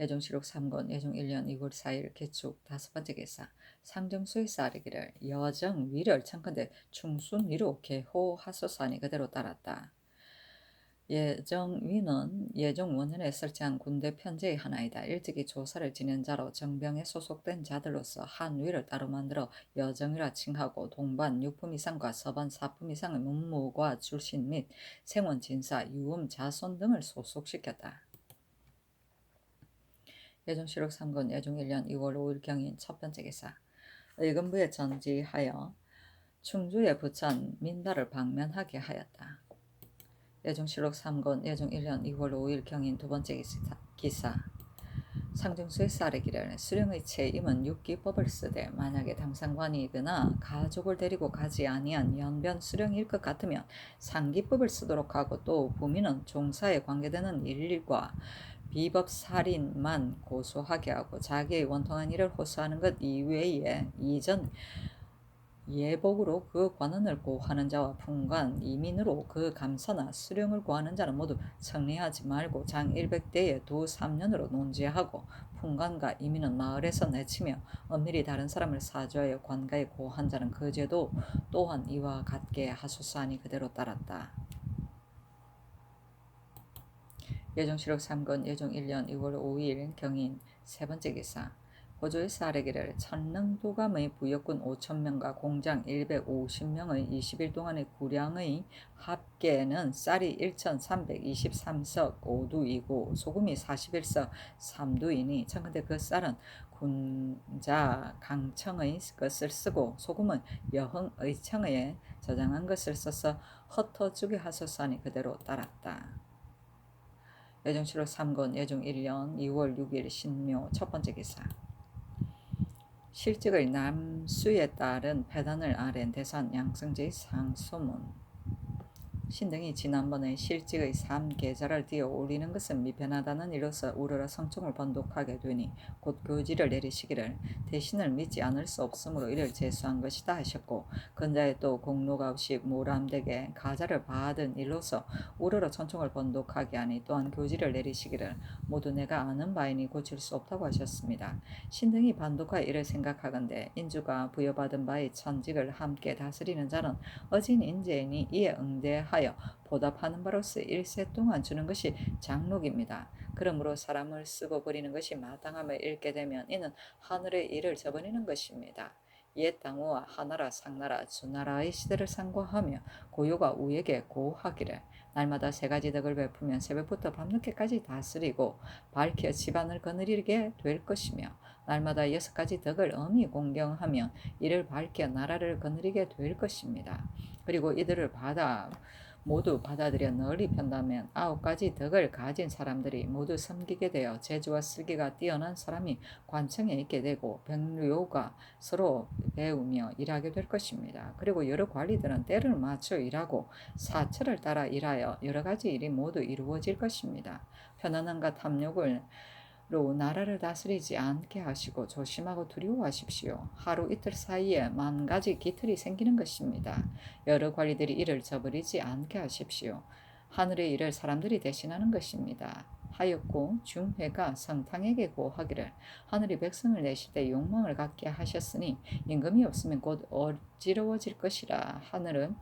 예정시록 3권 예정 1년 2월 4일 개축 다섯 번째 기사. 상정수에서 아뢰기를 여정 위를 청컨대 충순위로 개호하소서하니 그대로 따랐다. 예정위는 예정원년에 설치한 군대 편제의 하나이다. 일찍이 조사를 지낸 자로 정병에 소속된 자들로서 한위를 따로 만들어 여정이라 칭하고 동반 6품 이상과 서반 4품 이상의 문무과 출신 및 생원 진사, 유음 자손 등을 소속시켰다. 예정시록 3권 예정 1년 2월 5일 경인 첫 번째 기사. 의금부에 전지하여 충주에 부천 민달을 방면하게 하였다. 예정시록 3권 예정 1년 2월 5일 경인 두 번째 기사. 상정수에서 아뢰기를 수령의 채임은 육기법을 쓰되 만약에 당상관이거나 가족을 데리고 가지 아니한 연변 수령일 것 같으면 상기법을 쓰도록 하고 또 부민은 종사에 관계되는 일과 비법살인만 고소하게 하고 자기의 원통한 일을 호소하는 것 이외에 이전 예복으로 그 관원을 고하는 자와 풍관, 이민으로 그 감사나 수령을 고하는 자는 모두 청리하지 말고 장 100대에 도 3년으로 논지하고 풍관과 이민은 마을에서 내치며 엄밀히 다른 사람을 사주하여 관가에 고한 자는 그 죄도 또한 이와 같게 하소서하니 그대로 따랐다. 예정시록 3권 예정 1년 2월 5일 경인 세 번째 기사. 호조에서 아뢰기를 천릉도감의 부역군 5,000명과 공장 150명의 20일 동안의 구량의 합계는 쌀이 1,323석 5두이고 소금이 41석 3두이니 청컨대 그 쌀은 군자 강청의 것을 쓰고 소금은 여흥의 청에 저장한 것을 써서 흩어주게 하소서하니 그대로 따랐다. 예정시록 3권 예정 1년 2월 6일 신묘 첫 번째 기사. 실직의 남수에 따른 패단을 아랜 대산 양성제의 상소문. 신등이 지난번에 실직의 삶 계좌를 띄어 올리는 것은 미편하다는 이로써 우러러 성총을 번독하게 되니 곧 교지를 내리시기를 대신을 믿지 않을 수 없으므로 이를 제수한 것이다 하셨고, 근자에 또 공로가 없이 모람되게 가자를 받은 일로서 우러러 천총을 번독하게 하니 또한 교지를 내리시기를 모두 내가 아는 바이니 고칠 수 없다고 하셨습니다. 신등이 반독하여 이를 생각하건대 인주가 부여받은 바의 천직을 함께 다스리는 자는 어진 인재이니 이에 응대하여 보답하는 바로서 일세 동안 주는 것이 장록입니다. 그러므로 사람을 쓰고 버리는 것이 마땅함을 잃게 되면 이는 하늘의 일을 저버리는 것입니다. 옛 당우와 하나라 상나라 주나라의 시대를 상고하며 고요가 우에게 고하기를 날마다 세 가지 덕을 베푸면 새벽부터 밤늦게까지 다스리고 밝혀 집안을 거느리게 될 것이며, 날마다 여섯 가지 덕을 엄히 공경하면 이를 밝혀 나라를 거느리게 될 것입니다. 그리고 이들을 모두 받아들여 널리 편다면 아홉 가지 덕을 가진 사람들이 모두 섬기게 되어 재주와 슬기가 뛰어난 사람이 관청에 있게 되고 백료가 서로 배우며 일하게 될 것입니다. 그리고 여러 관리들은 때를 맞춰 일하고 사철을 따라 일하여 여러 가지 일이 모두 이루어질 것입니다. 편안함과 탐욕을 로 나라를 다스리지 않게 하시고 조심하고 두려워하십시오. 하루 이틀 사이에 만 가지 기틀이 생기는 것입니다. 여러 관리들이 이를 저버리지 않게 하십시오. 하늘의 일을 사람들이 대신하는 것입니다. 하였고 중회가 성탕에게 고하기를 하늘이 백성을 내실 때 욕망을 갖게 하셨으니 임금이 없으면 곧 어지러워질 것이라. 하늘은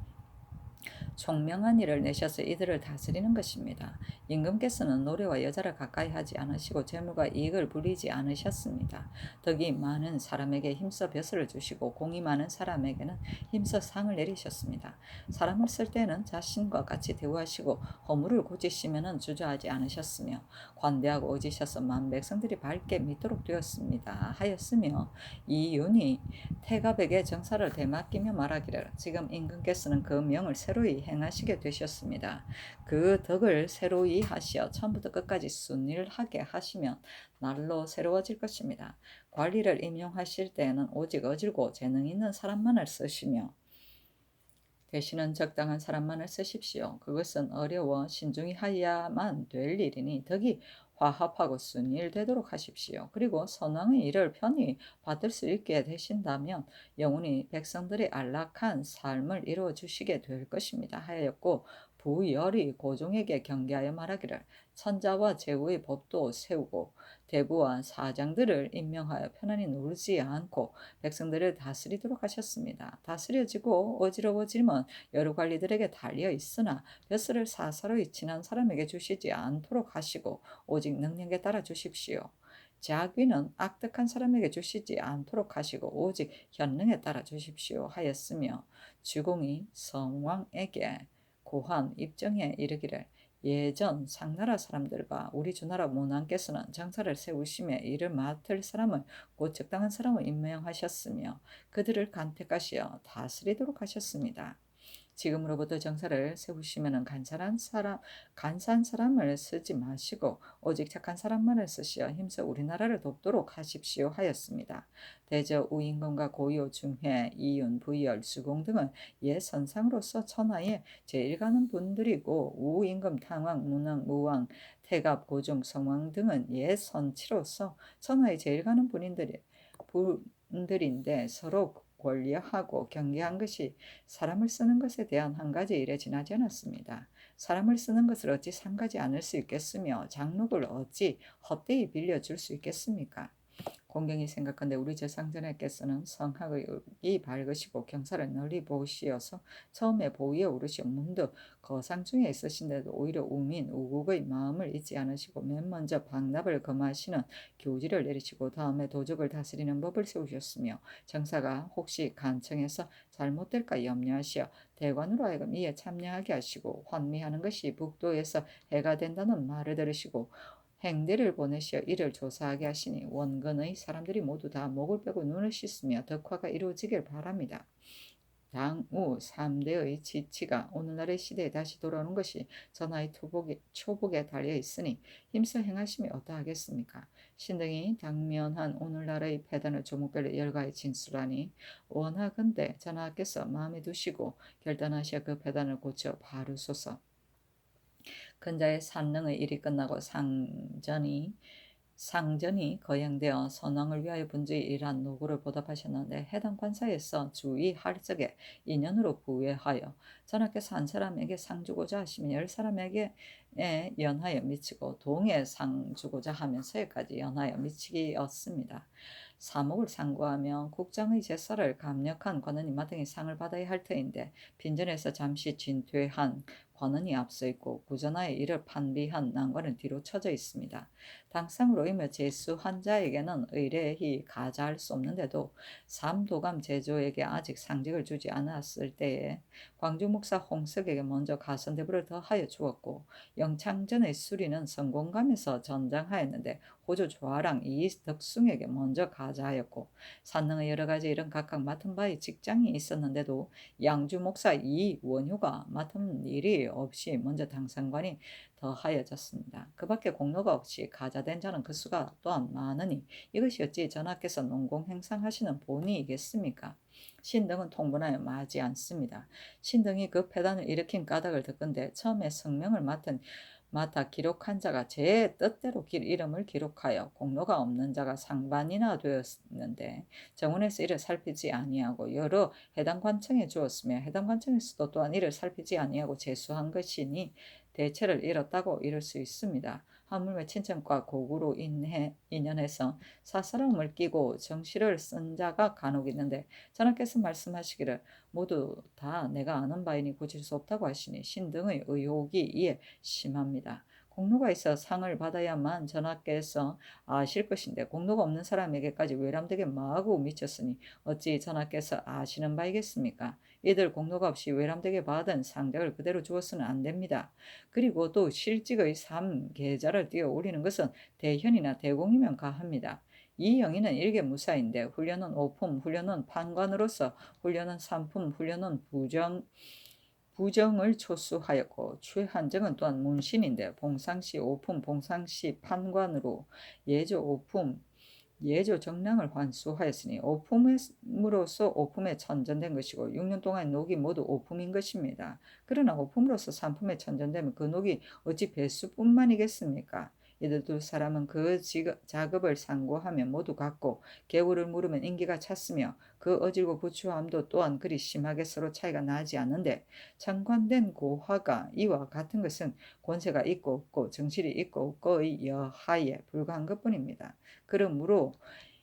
총명한 일을 내셔서 이들을 다스리는 것입니다. 임금께서는 노래와 여자를 가까이 하지 않으시고 재물과 이익을 부리지 않으셨습니다. 덕이 많은 사람에게 힘써 벼슬을 주시고 공이 많은 사람에게는 힘써 상을 내리셨습니다. 사람을 쓸 때는 자신과 같이 대우하시고 허물을 고치시면 주저하지 않으셨으며 관대하고 의지셔서 만 백성들이 밝게 믿도록 되었습니다. 하였으며 이윤이 태갑에게 정사를 되맡기며 말하기를 지금 임금께서는 그 명을 새로이 행하시게 되셨습니다. 그 덕을 새로이 하시어 처음부터 끝까지 순일하게 하시면 날로 새로워질 것입니다. 관리를 임용하실 때에는 오직 어질고 재능 있는 사람만을 쓰시며 대신은 적당한 사람만을 쓰십시오. 그것은 어려워 신중히 하야만 될 일이니 덕이 화합하고 순일되도록 하십시오. 그리고 선왕의 일을 편히 받을 수 있게 되신다면 영원히 백성들의 안락한 삶을 이루어 주시게 될 것입니다. 하였고 부열이 고종에게 경계하여 말하기를 천자와 제후의 법도 세우고 대부와 사장들을 임명하여 편안히 놀지 않고 백성들을 다스리도록 하셨습니다. 다스려지고 어지러워지면 여러 관리들에게 달려 있으나 벼슬을 사사로이 친한 사람에게 주시지 않도록 하시고 오직 능력에 따라 주십시오. 자귀는 악덕한 사람에게 주시지 않도록 하시고 오직 현능에 따라 주십시오 하였으며, 주공이 성왕에게 고한 입정에 이르기를 예전 상나라 사람들과 우리 주나라 문왕께서는 정사를 세우시며 이를 맡을 사람을 곧 적당한 사람을 임명하셨으며 그들을 간택하시어 다스리도록 하셨습니다. 지금으로부터 정사를 세우시면 간사한 사람을 쓰지 마시고 오직 착한 사람만을 쓰시어 힘써 우리나라를 돕도록 하십시오 하였습니다. 대저 우임금과 고요 중회 이윤 부열 수공 등은 옛 선상으로서 천하에 제일 가는 분들이고 우임금 탕왕 문왕 무왕 태갑 고종 성왕 등은 옛 선치로서 천하에 제일 가는 분들인데 서로 권리하고 경계한 것이 사람을 쓰는 것에 대한 한 가지 일에 지나지 않았습니다. 사람을 쓰는 것을 어찌 삼가지 않을 수 있겠으며 장록을 어찌 헛되이 빌려줄 수 있겠습니까? 공경이 생각한데 우리 조상전하께서는 성학이 밝으시고 경사를 널리 보시어서 처음에 보위에 오르시어 문득 거상 중에 있으신데도 오히려 우민 우국의 마음을 잊지 않으시고 맨 먼저 방납을 금하시는 교지를 내리시고 다음에 도적을 다스리는 법을 세우셨으며 정사가 혹시 간청해서 잘못될까 염려하시어 대관으로 하여금 이에 참여하게 하시고 환미하는 것이 북도에서 해가 된다는 말을 들으시고 행대를 보내시어 이를 조사하게 하시니 원근의 사람들이 모두 다 목을 빼고 눈을 씻으며 덕화가 이루어지길 바랍니다. 당우 3대의 지치가 오늘날의 시대에 다시 돌아오는 것이 전하의 초복에 달려 있으니 힘써 행하심이 어떠하겠습니까? 신등이 당면한 오늘날의 패단을 조목별로 열가에 진술하니 원하건대 전하께서 마음에 두시고 결단하셔 그 패단을 고쳐 바르소서. 근자의 산릉의 일이 끝나고 상전이 거행되어 선왕을 위하여 분주히 일한 노고를 보답하셨는데 해당 관사에서 주의할 적에 인연으로 부회하여 전하께서 한 사람에게 상 주고자 하시면 10사람에게 연하여 미치고 동에 상 주고자 하면 서에까지 연하여 미치기였습니다. 사목을 상고하며 국장의 제사를 감력한 관원이 마땅히 상을 받아야 할 터인데 빈전에서 잠시 진퇴한 관원이 앞서 있고 구전하의 이를 판비한 난관은 뒤로 처져 있습니다. 당상으로 이며 제수한 자에게는 의례히 가자할 수 없는데도 삼도감 제조에게 아직 상직을 주지 않았을 때에 광주 목사 홍석에게 먼저 가선대부를 더하여 주었고 영창전의 수리는 성공감에서 전장하였는데 호조 조아랑 이덕숭에게 먼저 가자하였고 산능의 여러 가지 일은 각각 맡은 바의 직장이 있었는데도 양주 목사 이원효가 맡은 일이 없이 먼저 당상관이 더하여졌습니다. 그 밖에 공로가 없이 가자된 자는 그 수가 또한 많으니 이것이 어찌 전하께서 농공행상하시는 본의이겠습니까? 신등은 통분하여 마지 않습니다. 신등이 그 패단을 일으킨 까닭을 듣건대 처음에 성명을 맡아 기록한 자가 제 뜻대로 이름을 기록하여 공로가 없는 자가 상반이나 되었는데 정원에서 이를 살피지 아니하고 여러 해당 관청에 주었으며 해당 관청에서도 또한 이를 살피지 아니하고 제수한 것이니 대체를 잃었다고 이를 수 있습니다. 하물며 친척과 고구로 인연해서 사사람을 끼고 정시를 쓴 자가 간혹 있는데 전하께서 말씀하시기를 모두 다 내가 아는 바이니 고칠 수 없다고 하시니 신등의 의혹이 이에 심합니다. 공로가 있어 상을 받아야만 전하께서 아실 것인데 공로가 없는 사람에게까지 외람되게 마구 미쳤으니 어찌 전하께서 아시는 바이겠습니까? 이들 공로가 없이 외람되게 받은 상작을 그대로 주어서는 안 됩니다. 그리고 또 실직의 3계좌를 띄어 올리는 것은 대현이나 대공이면 가합니다. 이 영의는 일개무사인데 훈련은 오품, 훈련은 판관으로서 훈련은 삼품, 훈련은 부정을 초수하였고 최한정은 또한 문신인데 봉상시 오품, 봉상시 판관으로 예조 오품, 예조 정량을 환수하였으니 오품으로서 오품에 천전된 것이고 6년 동안 녹이 모두 오품인 것입니다. 그러나 오품으로서 삼품에 천전되면 그 녹이 어찌 배수뿐만이겠습니까? 이들 두 사람은 그 작업을 상고하며 모두 같고 개우를 물으면 인기가 찼으며 그 어질고 부추함도 또한 그리 심하게 서로 차이가 나지 않는데 참관된 고화가 이와 같은 것은 권세가 있고 없고 정실이 있고 없고의 여하에 불과한 것뿐입니다. 그러므로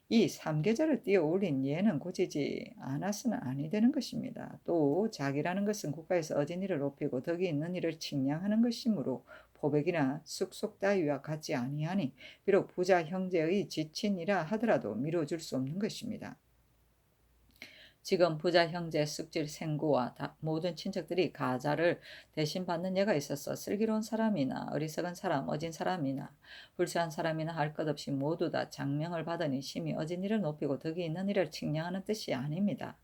이 삼계절을 띄어 올린 예는 고치지 않아서는 아니 되는 것입니다. 또 자기라는 것은 국가에서 어진 일을 높이고 덕이 있는 일을 칭량하는 것이므로 포백이나 숙속 따위와 같지 아니하니 비록 부자 형제의 지친이라 하더라도 미뤄줄 수 없는 것입니다. 지금 부자 형제 쑥질 생구와 모든 친척들이 가자를 대신 받는 예가 있어서 슬기로운 사람이나 어리석은 사람, 어진 사람이나 불쌍한 사람이나 할 것 없이 모두 다 장명을 받으니 심히 어진 일을 높이고 덕이 있는 일을 칭량하는 뜻이 아닙니다.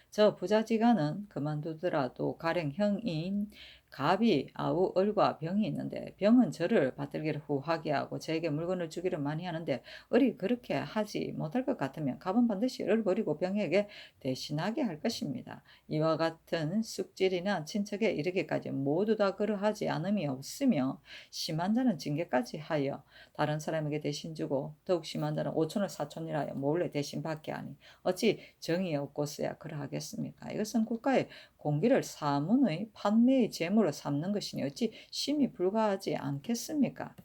저 부자지간은 그만두더라도 가령 형인 갑이 아우 을과 병이 있는데 병은 저를 받들기를 후하게 하고 저에게 물건을 주기를 많이 하는데 을이 그렇게 하지 못할 것 같으면 갑은 반드시 을을 버리고 병에게 대신하게 할 것입니다. 이와 같은 쑥질이나 친척에 이르기까지 모두 다 그러하지 않음이 없으며 심한 자는 징계까지 하여 다른 사람에게 대신 주고 더욱 심한 자는 5촌을 4촌이라 하여 몰래 대신 받게 하니 어찌 정이 없고서야 그러하겠습니까? 이것은 국가의 공기를 사문의 판매의 재물로 삼는 것이니 어찌 심히 불가하지 않겠습니까?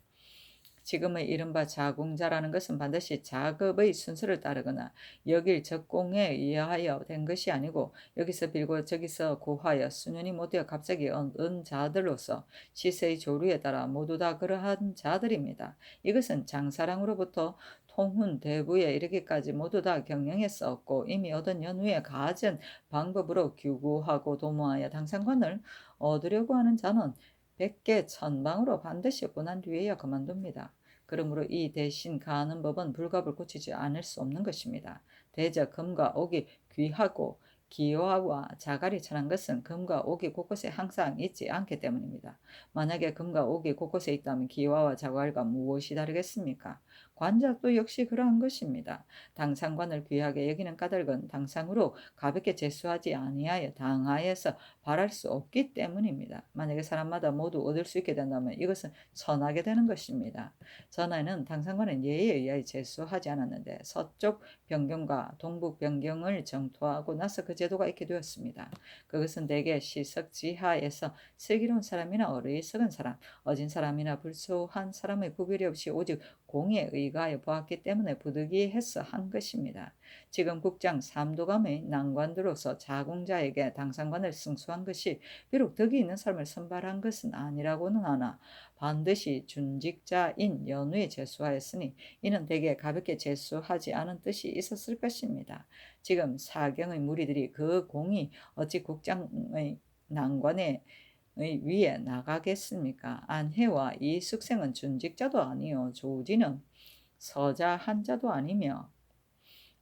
지금의 이른바 자궁자라는 것은 반드시 작업의 순서를 따르거나 여길 적공에 의하여 된 것이 아니고 여기서 빌고 저기서 고하여 수년이 못되어 갑자기 얻은 자들로서 시세의 조류에 따라 모두 다 그러한 자들입니다. 이것은 장사랑으로부터 통훈 대부에 이르기까지 모두 다 경영했었고 이미 얻은 연후에 가진 방법으로 규구하고 도모하여 당상관을 얻으려고 하는 자는 백개 천방으로 반드시 고난 뒤에야 그만둡니다. 그러므로 이 대신 가하는 법은 불갑을 고치지 않을 수 없는 것입니다. 대저 금과 옥이 귀하고 기와와 자갈이 천한 것은 금과 옥이 곳곳에 항상 있지 않기 때문입니다. 만약에 금과 옥이 곳곳에 있다면 기와와 자갈과 무엇이 다르겠습니까? 관작도 역시 그러한 것입니다. 당상관을 귀하게 여기는 까닭은 당상으로 가볍게 제수하지 아니하여 당하에서 발할 수 없기 때문입니다. 만약에 사람마다 모두 얻을 수 있게 된다면 이것은 천하게 되는 것입니다. 전에는 당상관은 예에 의하여 제수하지 않았는데 서쪽 변경과 동북 변경을 정토하고 나서 그 제도가 있게 되었습니다. 그것은 대개 시석지하에서 슬기로운 사람이나 어리석은 사람, 어진 사람이나 불소한 사람의 구별이 없이 오직 공에 의가하여 보았기 때문에 부득이해서 한 것입니다. 지금 국장 삼도감의 난관들로서 자궁자에게 당상관을 승수한 것이 비록 덕이 있는 사람을 선발한 것은 아니라고는 하나 반드시 준직자인 연후에 제수하였으니 이는 대개 가볍게 제수하지 않은 뜻이 있었을 것입니다. 지금 사경의 무리들이 그 공이 어찌 국장의 난관에 위에 나가겠습니까? 안혜와 이 숙생은 준직자도 아니요 조지는 서자 한자도 아니며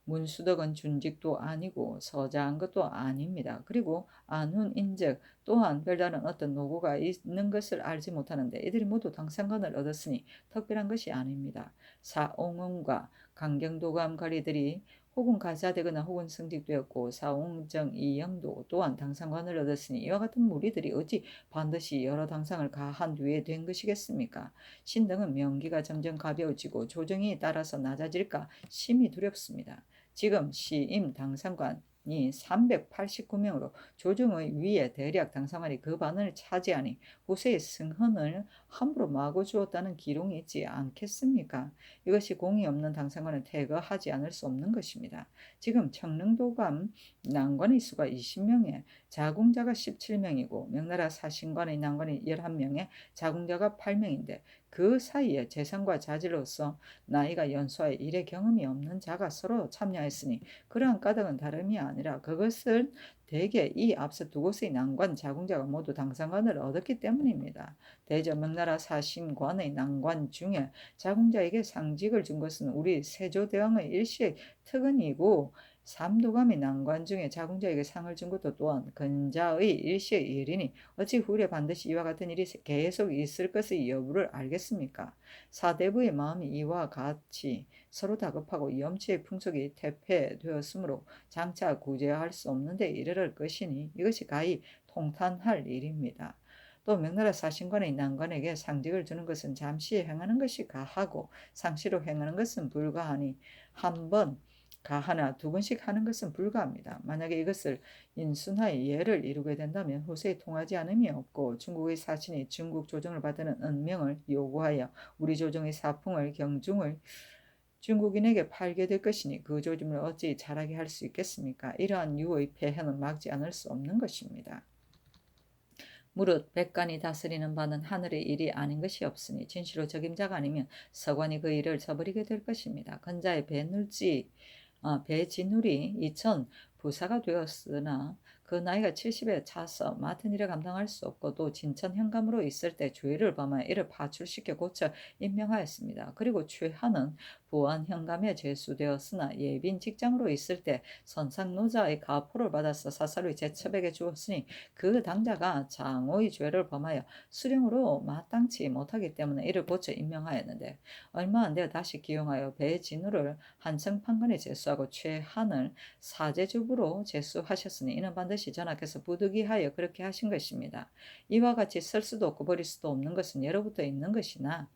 문수덕은 준직도 아니고 서자한 것도 아닙니다. 그리고 안훈인즉 또한 별다른 어떤 노고가 있는 것을 알지 못하는데 이들이 모두 당상관을 얻었으니 특별한 것이 아닙니다. 사옹음과 강경도감 관리들이 혹은 가자되거나 혹은 승직되었고 사옹정 이영도 또한 당상관을 얻었으니 이와 같은 무리들이 어찌 반드시 여러 당상을 가한 뒤에 된 것이겠습니까? 신등은 명기가 점점 가벼워지고 조정이 따라서 낮아질까 심히 두렵습니다. 지금 시임 당상관이 389명으로 조정의 위에 대략 당상관이 그 반을 차지하니 후세의 승헌을 함부로 마구 주었다는 기록이 있지 않겠습니까? 이것이 공이 없는 당상관은 퇴거하지 않을 수 없는 것입니다. 지금 청릉도감 난관의 수가 20명에 자궁자가 17명이고 명나라 사신관의 난관이 11명에 자궁자가 8명인데 그 사이에 재산과 자질로서 나이가 연소하여 일의 경험이 없는 자가 서로 참여했으니 그러한 까닭은 다름이 아니라 그것은 대개 이 앞서 두 곳의 난관 자궁자가 모두 당상관을 얻었기 때문입니다. 대저 명나라 사신관의 난관 중에 자궁자에게 상직을 준 것은 우리 세조대왕의 일시의 특언이고 삼도감의 난관 중에 자궁자에게 상을 준 것도 또한 근자의 일시의 일이니 어찌 후에 반드시 이와 같은 일이 계속 있을 것의 여부를 알겠습니까? 사대부의 마음이 이와 같이 서로 다급하고 염치의 풍속이 태폐되었으므로 장차 구제할 수 없는 데 이르를 것이니 이것이 가히 통탄할 일입니다. 또 명나라 사신관의 난관에게 상직을 주는 것은 잠시 행하는 것이 가하고 상시로 행하는 것은 불가하니 한번 가하나 두 번씩 하는 것은 불가합니다. 만약에 이것을 인순하여 예를 이루게 된다면 후세에 통하지 않음이 없고 중국의 사신이 중국 조정을 받는 은명을 요구하여 우리 조정의 사풍을 경중을 중국인에게 팔게 될 것이니 그 조짐을 어찌 잘하게 할 수 있겠습니까? 이러한 유의 폐해는 막지 않을 수 없는 것입니다. 무릇 백관이 다스리는 바는 하늘의 일이 아닌 것이 없으니 진시로 적임자가 아니면 서관이 그 일을 저버리게 될 것입니다. 근자의 배진울이 이천 부사가 되었으나 그 나이가 70에 차서 맡은 일을 감당할 수 없고 또 진천 현감으로 있을 때 죄를 범하여 이를 파출시켜 고쳐 임명하였습니다. 그리고 최하는 부안 현감에 제수되었으나 예빈 직장으로 있을 때 선상노자의 가포를 받아서 사사로이 제첩에게 주었으니 그 당자가 장오의 죄를 범하여 수령으로 마땅치 못하기 때문에 이를 고쳐 임명하였는데 얼마 안 되어 다시 기용하여 배진우를 한성판관에 제수하고 최한을 사제주부로 제수하셨으니 이는 반드시 전하께서 부득이하여 그렇게 하신 것입니다. 이와 같이 쓸 수도 없고 버릴 수도 없는 것은 예로부터 있는 것이나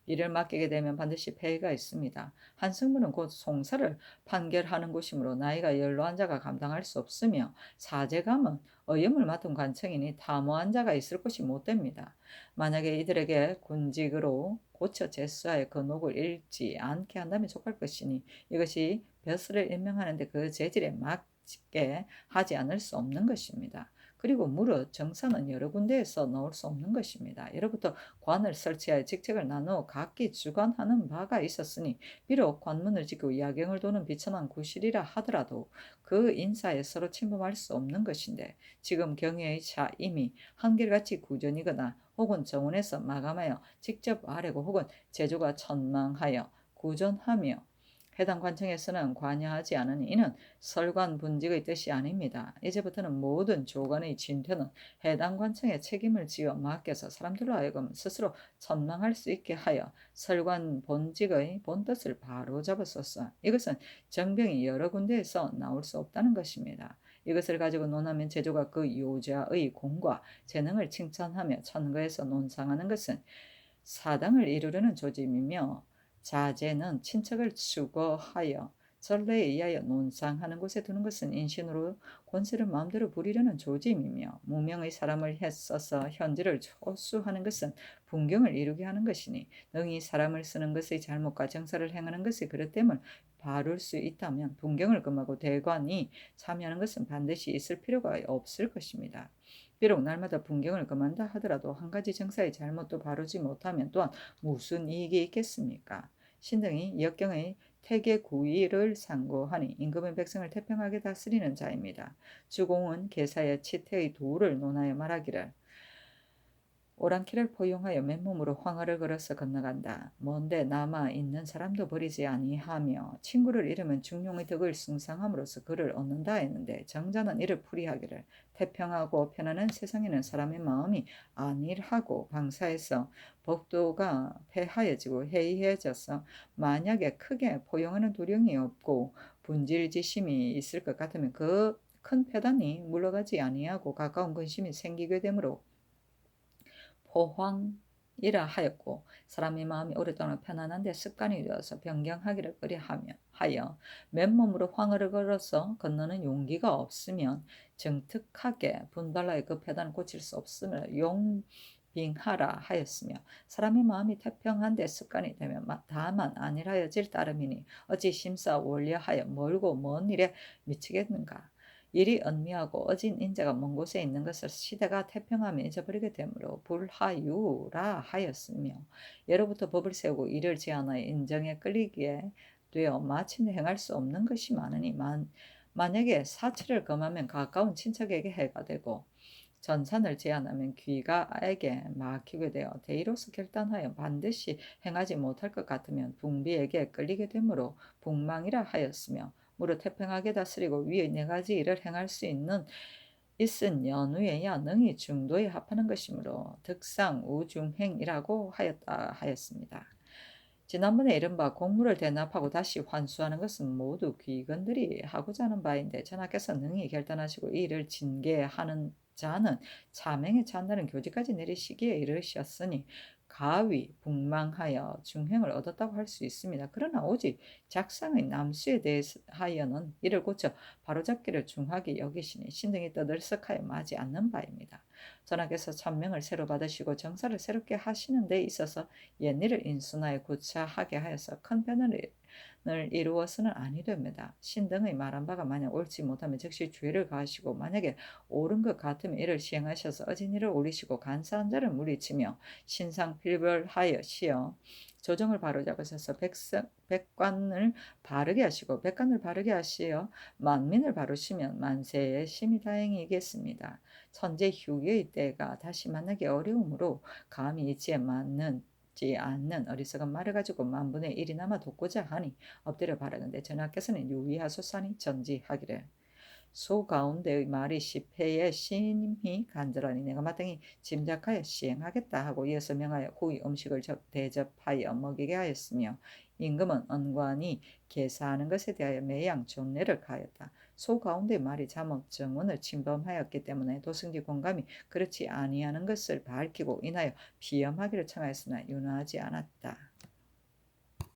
이를 맡기게 되면 반드시 폐해가 있습니다. 한성문은 곧 송사를 판결하는 곳이므로 나이가 연로한 자가 감당할 수 없으며 사제감은 어염을 맡은 관청이니 타모한 자가 있을 곳이 못 됩니다. 만약에 이들에게 군직으로 고쳐 제수하여 그 녹을 잃지 않게 한다면 족할 것이니 이것이 벼슬을 임명하는데 그 재질에 맞게 하지 않을 수 없는 것입니다. 그리고 무릇 정사는 여러 군데에서 넣을 수 없는 것입니다. 예로부터 관을 설치하여 직책을 나누어 각기 주관하는 바가 있었으니 비록 관문을 짓고 야경을 도는 비천한 구실이라 하더라도 그 인사에 서로 침범할 수 없는 것인데 지금 경의의 차임이 한결같이 구전이거나 혹은 정원에서 마감하여 직접 아래고 혹은 제조가 천망하여 구전하며 해당 관청에서는 관여하지 않으니 이는 설관 분직의 뜻이 아닙니다. 이제부터는 모든 조관의 진퇴는 해당 관청에 책임을 지어 맡겨서 사람들로 하여금 스스로 천망할 수 있게 하여 설관 본직의 본뜻을 바로잡았었어. 이것은 정병이 여러 군데에서 나올 수 없다는 것입니다. 이것을 가지고 논하면 제조가 그 요자의 공과 재능을 칭찬하며 천거해서 논상하는 것은 사당을 이루려는 조짐이며, 자제는 친척을 추거하여 전례에 의하여 논상하는 곳에 두는 것은 인신으로 권세를 마음대로 부리려는 조짐이며, 무명의 사람을 써서 현지를 초수하는 것은 분경을 이루게 하는 것이니, 능히 사람을 쓰는 것의 잘못과 정사를 행하는 것이 그릇됨을 바를 수 있다면 분경을 금하고 대관이 참여하는 것은 반드시 있을 필요가 없을 것입니다. 비록 날마다 분경을 금한다 하더라도 한 가지 정사의 잘못도 바르지 못하면 또한 무슨 이익이 있겠습니까? 신등이 역경의 태계구의를 상고하니 임금은 백성을 태평하게 다스리는 자입니다. 주공은 계사의 치태의 도를 논하여 말하기를, 오랑캐를 포용하여 맨몸으로 황하를 걸어서 건너간다. 먼데 남아 있는 사람도 버리지 아니하며 친구를 잃으면 중용의 덕을 숭상함으로써 그를 얻는다 했는데, 정자는 이를 풀이하기를, 태평하고 편안한 세상에는 사람의 마음이 안일하고 방사해서 법도가 폐하여지고 해이해져서 만약에 크게 포용하는 도령이 없고 분질지심이 있을 것 같으면 그 큰 폐단이 물러가지 아니하고 가까운 근심이 생기게 되므로 포황이라 하였고, 사람의 마음이 오랫동안 편안한데 습관이 되어서 변경하기를 하여 맨몸으로 황허를 걸어서 건너는 용기가 없으면 정특하게 분발하여 그 폐단을 고칠 수 없으므로 용빙하라 하였으며, 사람의 마음이 태평한데 습관이 되면 다만 안일하여질 따름이니 어찌 심사 원리하여 멀고 먼 일에 미치겠는가. 일이 은미하고 어진 인자가 먼 곳에 있는 것을 시대가 태평하면 잊어버리게 되므로 불하유라 하였으며, 예로부터 법을 세우고 일을 제한하여 인정에 끌리게 되어 마침내 행할 수 없는 것이 많으니, 만약에 사치를 금하면 가까운 친척에게 해가 되고 전산을 제한하면 귀가에게 막히게 되어 대의로서 결단하여 반드시 행하지 못할 것 같으면 붕비에게 끌리게 되므로 북망이라 하였으며, 무릇 태평하게 다스리고 위의 네 가지 일을 행할 수 있은 연후에야 능히 중도에 합하는 것이므로 득상우중행이라고 하였습니다. 지난번에 이른바 공물을 대납하고 다시 환수하는 것은 모두 귀건들이 하고자 하는 바인데, 전하께서 능히 결단하시고 이 일을 징계하는 자는 자맹에 찬다는 교지까지 내리시기에 이르셨으니 가위 북망하여 중행을 얻었다고 할 수 있습니다. 그러나 오직 작상의 남수에 대하여는 이를 고쳐 바로잡기를 중하게 여기시니 신등이 떠들썩하여 마지 않는 바입니다. 전하께서 천명을 새로 받으시고 정사를 새롭게 하시는 데 있어서 옛일을 인순하여 구차하게 하여서 큰 변화를 이루어서는 아니 됩니다. 신등의 말한 바가 만약 옳지 못하면 즉시 죄를 가하시고, 만약에 옳은 것 같으면 이를 시행하셔서 어진 일을 올리시고 간사한 자를 물리치며 신상필벌하여 시어 조정을 바로잡으셔서 백관을 바르게 하시고 백관을 바르게 하시어 만민을 바르시면 만세의 심히 다행이겠습니다. 천재 휴게의 때가 다시 만나기 어려우므로 감히 이치에 맞는지 않는 어리석은 말을 가지고 만분의 일이나마 돕고자 하니 엎드려 바라는데, 전하께서는 유의하소서니 전지하기를, 소 가운데의 말이 시패에 심히 간절하니 내가 마땅히 짐작하여 시행하겠다 하고 이어서 명하여 후이 음식을 대접하여 먹이게 하였으며, 임금은 언관이 계사하는 것에 대하여 매양 존례를 가하였다. 소 가운데의 말이 자목 정원을 침범하였기 때문에 도승지 공감이 그렇지 아니하는 것을 밝히고 인하여 비염하기를 청하였으나 윤화하지 않았다.